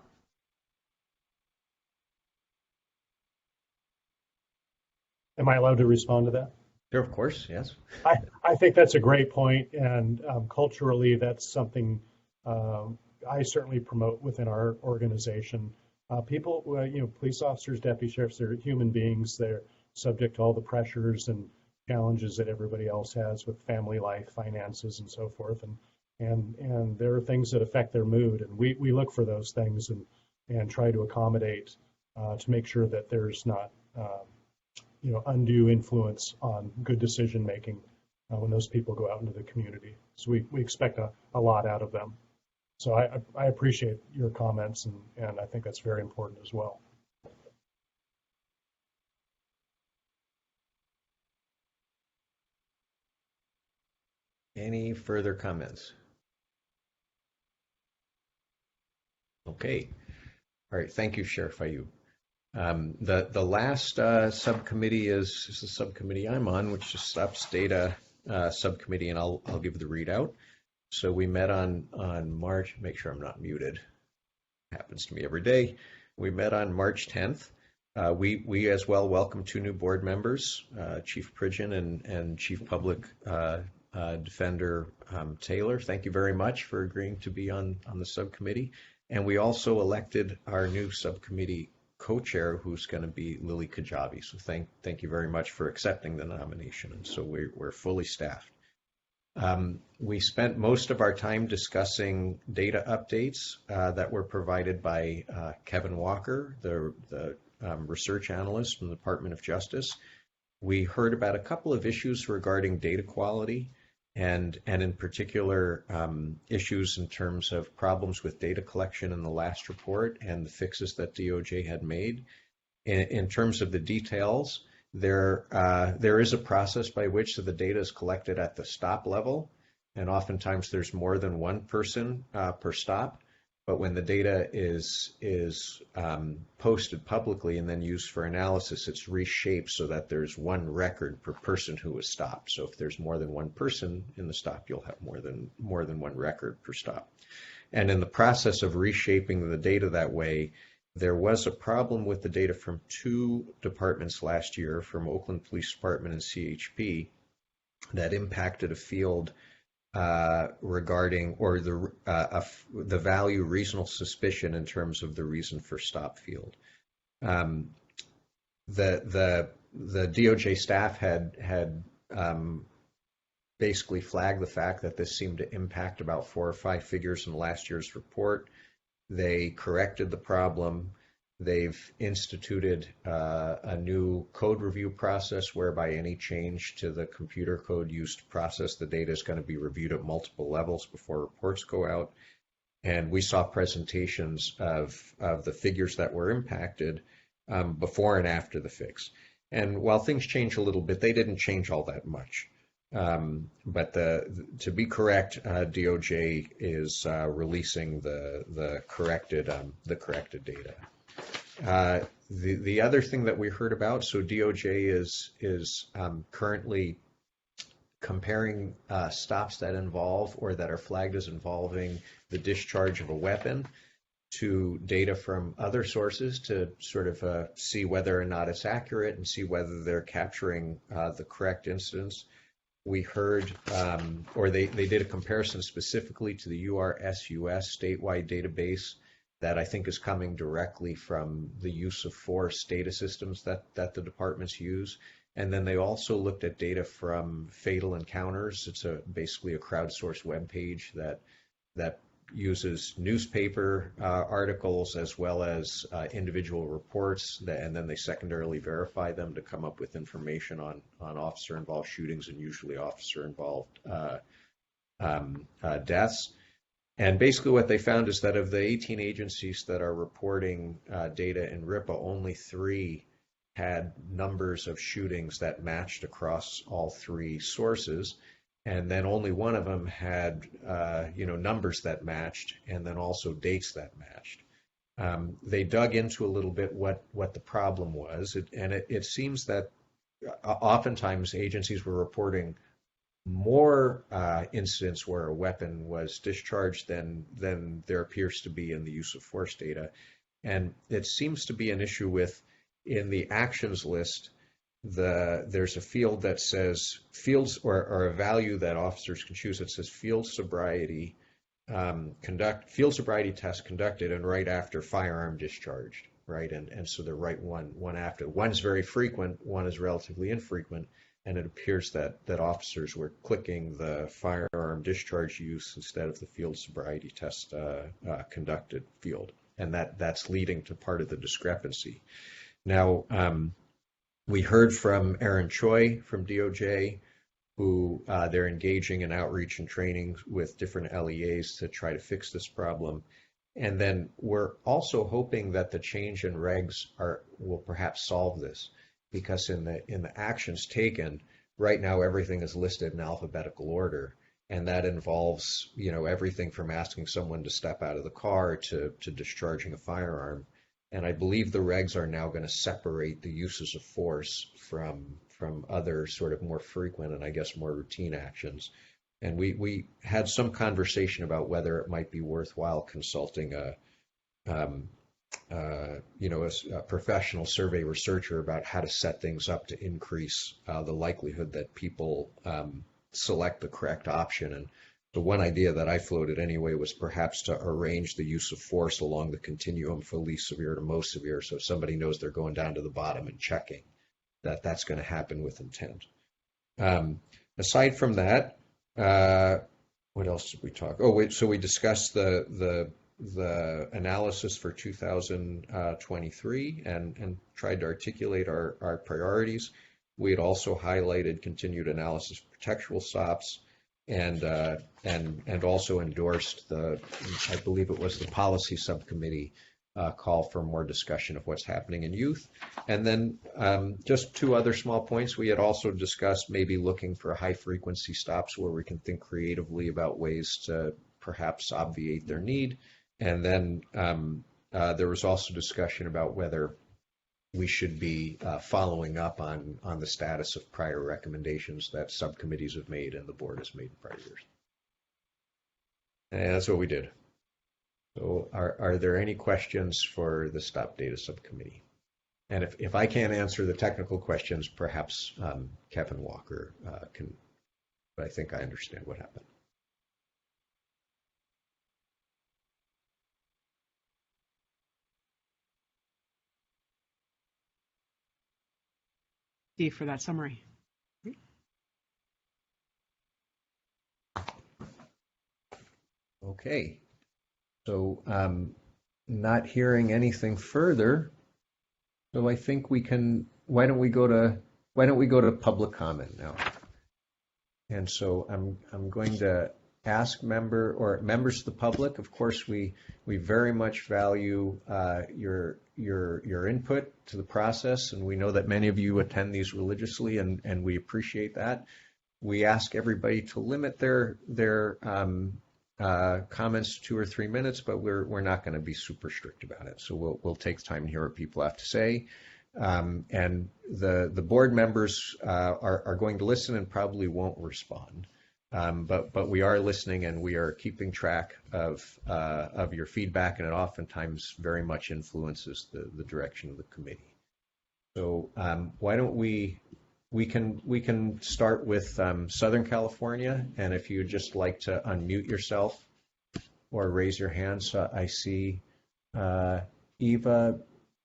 [SPEAKER 7] Am I allowed to respond to that?
[SPEAKER 2] Sure, of course, yes.
[SPEAKER 7] I think that's a great point, and culturally, that's something I certainly promote within our organization. People, police officers, deputy sheriffs, they're human beings. They're subject to all the pressures and challenges that everybody else has with family life, finances, and so forth. And there are things that affect their mood, and we look for those things and try to accommodate to make sure that there's not undue influence on good decision making when those people go out into the community. So we expect a lot out of them. So I appreciate your comments, and I think that's very important as well.
[SPEAKER 2] Any further comments? Okay. All right. Thank you, Sheriff Ayub. The last subcommittee is the subcommittee I'm on, which is SOPS Data Subcommittee, and I'll give the readout. So we met on March. Make sure I'm not muted. Happens to me every day. We met on March 10th. We as well welcome 2 new board members, Chief Pridgeon and Chief Public Defender Taylor. Thank you very much for agreeing to be on the subcommittee. And we also elected our new subcommittee co-chair, who's going to be Lily Kajabi. So thank you very much for accepting the nomination. And so we're fully staffed. We spent most of our time discussing data updates that were provided by Kevin Walker, the research analyst from the Department of Justice. We heard about a couple of issues regarding data quality and in particular issues in terms of problems with data collection in the last report and the fixes that DOJ had made. In terms of the details, there is a process by which the data is collected at the stop level, and oftentimes there's more than one person per stop. But when the data is posted publicly and then used for analysis, it's reshaped so that there's one record per person who was stopped. So if there's more than one person in the stop, you'll have more than one record per stop. And in the process of reshaping the data that way, there was a problem with the data from 2 departments last year, from Oakland Police Department and CHP, that impacted a field regarding or the value reasonable suspicion in terms of the reason for stop field. The DOJ staff had basically flagged the fact that this seemed to impact about 4 or 5 figures in last year's report. They corrected the problem. They've instituted a new code review process whereby any change to the computer code used to process the data is going to be reviewed at multiple levels before reports go out. And we saw presentations of the figures that were impacted before and after the fix. And while things change a little bit, they didn't change all that much. But to be correct, DOJ is releasing the corrected data. The other thing that we heard about, so DOJ is currently comparing stops that involve or that are flagged as involving the discharge of a weapon to data from other sources to sort of see whether or not it's accurate and see whether they're capturing the correct incidents. We heard, or they did a comparison specifically to the URSUS statewide database that I think is coming directly from the use of force data systems that the departments use. And then they also looked at data from Fatal Encounters. It's basically a crowdsourced web page that uses newspaper articles as well as individual reports, and then they secondarily verify them to come up with information on officer-involved shootings and usually officer-involved deaths. And basically what they found is that of the 18 agencies that are reporting data in RIPA, only 3 had numbers of shootings that matched across all 3 sources. And then only one of them had, numbers that matched, and then also dates that matched. They dug into a little bit what the problem was, and it seems that oftentimes agencies were reporting more incidents where a weapon was discharged than there appears to be in the use of force data. And it seems to be an issue with, in the actions list, there's a field that says fields or a value that officers can choose that says field sobriety test conducted and right after firearm discharged, right? And so they're right one after. One's very frequent, one is relatively infrequent, and it appears that officers were clicking the firearm discharge use instead of the field sobriety test conducted field, and that's leading to part of the discrepancy. Now, we heard from Aaron Choi from DOJ, who they're engaging in outreach and training with different LEAs to try to fix this problem. And then we're also hoping that the change in regs will perhaps solve this, because in the actions taken, right now everything is listed in alphabetical order. And that involves, everything from asking someone to step out of the car to discharging a firearm. And I believe the regs are now going to separate the uses of force from other sort of more frequent and I guess more routine actions. And we had some conversation about whether it might be worthwhile consulting a professional survey researcher about how to set things up to increase the likelihood that people select the correct option. And the one idea that I floated anyway was perhaps to arrange the use of force along the continuum from least severe to most severe. So if somebody knows they're going down to the bottom and checking, that's going to happen with intent. Aside from that, what else did we talk? So we discussed the analysis for 2023 and tried to articulate our priorities. We had also highlighted continued analysis of contextual stops, and also endorsed I believe it was the policy subcommittee call for more discussion of what's happening in youth. And then just 2 other small points. We had also discussed maybe looking for high frequency stops where we can think creatively about ways to perhaps obviate their need. And then there was also discussion about whether we should be following up on the status of prior recommendations that subcommittees have made and the board has made in prior years. And that's what we did. So are there any questions for the Stop Data Subcommittee? And if I can't answer the technical questions, perhaps Kevin Walker can, but I think I understand what happened.
[SPEAKER 9] For that summary.
[SPEAKER 2] Okay. So not hearing anything further, so I think we can, why don't we go to public comment now? And so I'm going to ask members of the public. Of course, we very much value your input to the process, and we know that many of you attend these religiously, and we appreciate that. We ask everybody to limit their comments to 2 or 3 minutes, but we're not going to be super strict about it. So we'll take time to hear what people have to say. And the board members are going to listen and probably won't respond. But we are listening, and we are keeping track of your feedback, and it oftentimes very much influences the direction of the committee. So why don't we can start with Southern California, and if you'd just like to unmute yourself or raise your hand. So I see Eva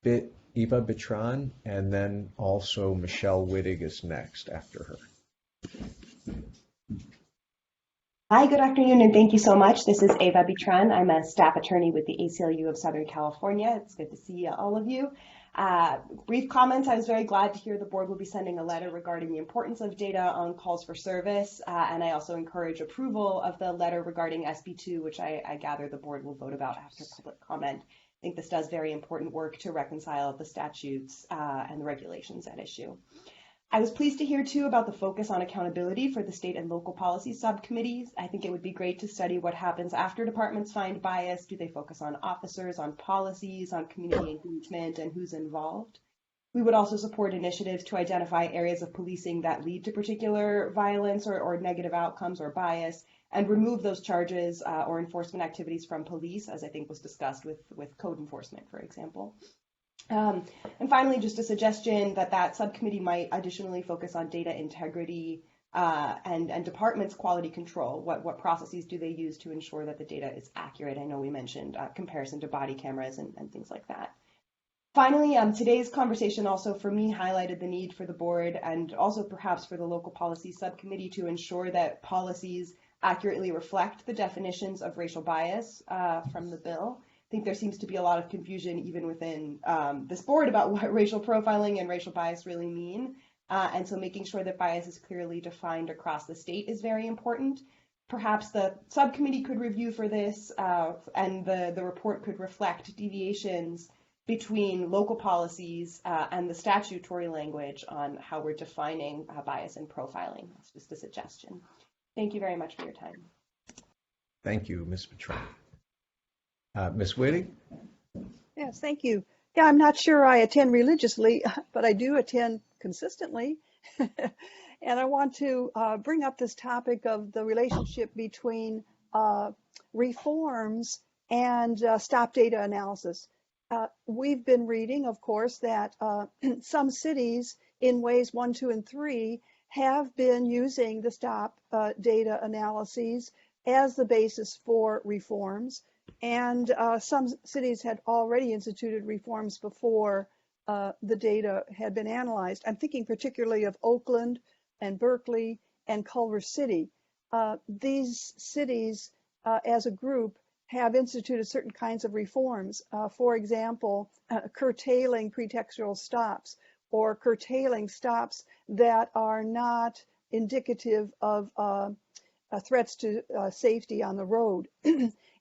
[SPEAKER 2] Bitran, and then also Michelle Wittig is next after her.
[SPEAKER 18] Hi, good afternoon, and thank you so much. This is Eva Bitran. I'm a staff attorney with the ACLU of Southern California. It's good to see all of you. Brief comments. I was very glad to hear the board will be sending a letter regarding the importance of data on calls for service, and I also encourage approval of the letter regarding SB2, which I gather the board will vote about after public comment. I think this does very important work to reconcile the statutes and the regulations at issue. I was pleased to hear too about the focus on accountability for the state and local policy subcommittees. I think it would be great to study what happens after departments find bias. Do they focus on officers, on policies, on community engagement, and who's involved? We would also support initiatives to identify areas of policing that lead to particular violence or negative outcomes or bias, and remove those charges or enforcement activities from police, as I think was discussed with code enforcement, for example. And finally, just a suggestion that subcommittee might additionally focus on data integrity and departments' quality control. What processes do they use to ensure that the data is accurate? I know we mentioned comparison to body cameras and things like that. Finally, today's conversation also for me highlighted the need for the board and also perhaps for the local policy subcommittee to ensure that policies accurately reflect the definitions of racial bias from the bill. I think there seems to be a lot of confusion even within this board about what racial profiling and racial bias really mean. And so making sure that bias is clearly defined across the state is very important. Perhaps the subcommittee could review for this and the report could reflect deviations between local policies and the statutory language on how we're defining bias and profiling. That's just a suggestion. Thank you very much for your time.
[SPEAKER 2] Thank you, Ms. Bitran. Ms. Wittig?
[SPEAKER 19] Yes, thank you. Yeah, I'm not sure I attend religiously, but I do attend consistently. And I want to bring up this topic of the relationship between reforms and stop data analysis. We've been reading, of course, that some cities in ways 1, 2, and 3 have been using the stop data analyses as the basis for reforms. And some cities had already instituted reforms before the data had been analyzed. I'm thinking particularly of Oakland and Berkeley and Culver City. These cities, as a group, have instituted certain kinds of reforms. For example, curtailing pretextual stops or curtailing stops that are not indicative of threats to safety on the road.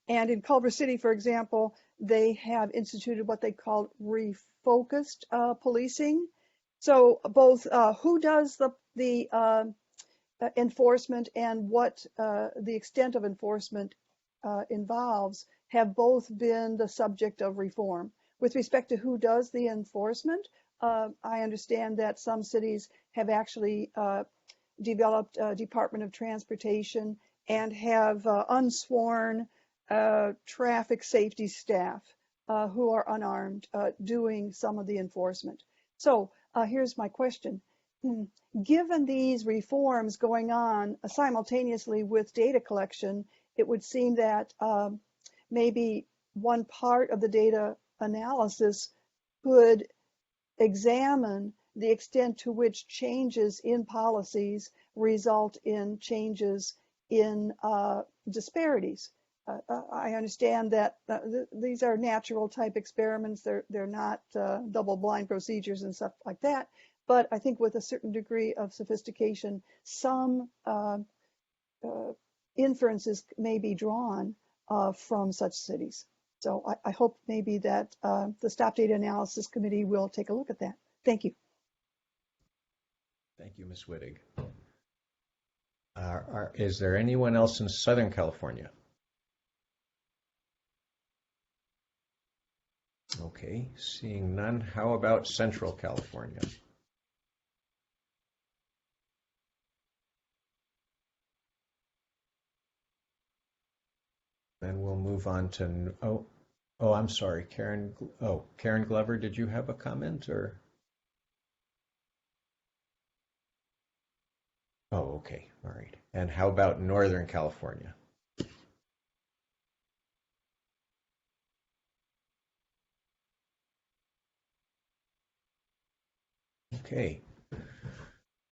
[SPEAKER 19] And in Culver City, for example, they have instituted what they call refocused policing. So both who does the enforcement and what the extent of enforcement involves have both been the subject of reform. With respect to who does the enforcement, I understand that some cities have actually developed a Department of Transportation and have unsworn traffic safety staff who are unarmed doing some of the enforcement. So here's my question. Given these reforms going on simultaneously with data collection, it would seem that maybe one part of the data analysis could examine the extent to which changes in policies result in changes in disparities. I understand that these are natural type experiments. They're not double-blind procedures and stuff like that. But I think with a certain degree of sophistication, some inferences may be drawn from such cities. So I hope maybe that the Stop Data Analysis Committee will take a look at that. Thank you.
[SPEAKER 2] Thank you, Ms. Wittig. Is there anyone else in Southern California? Okay, seeing none, how about Central California? Then we'll move on to, I'm sorry, Karen Glover, did you have a comment or? Oh, okay, all right. And how about Northern California? Okay,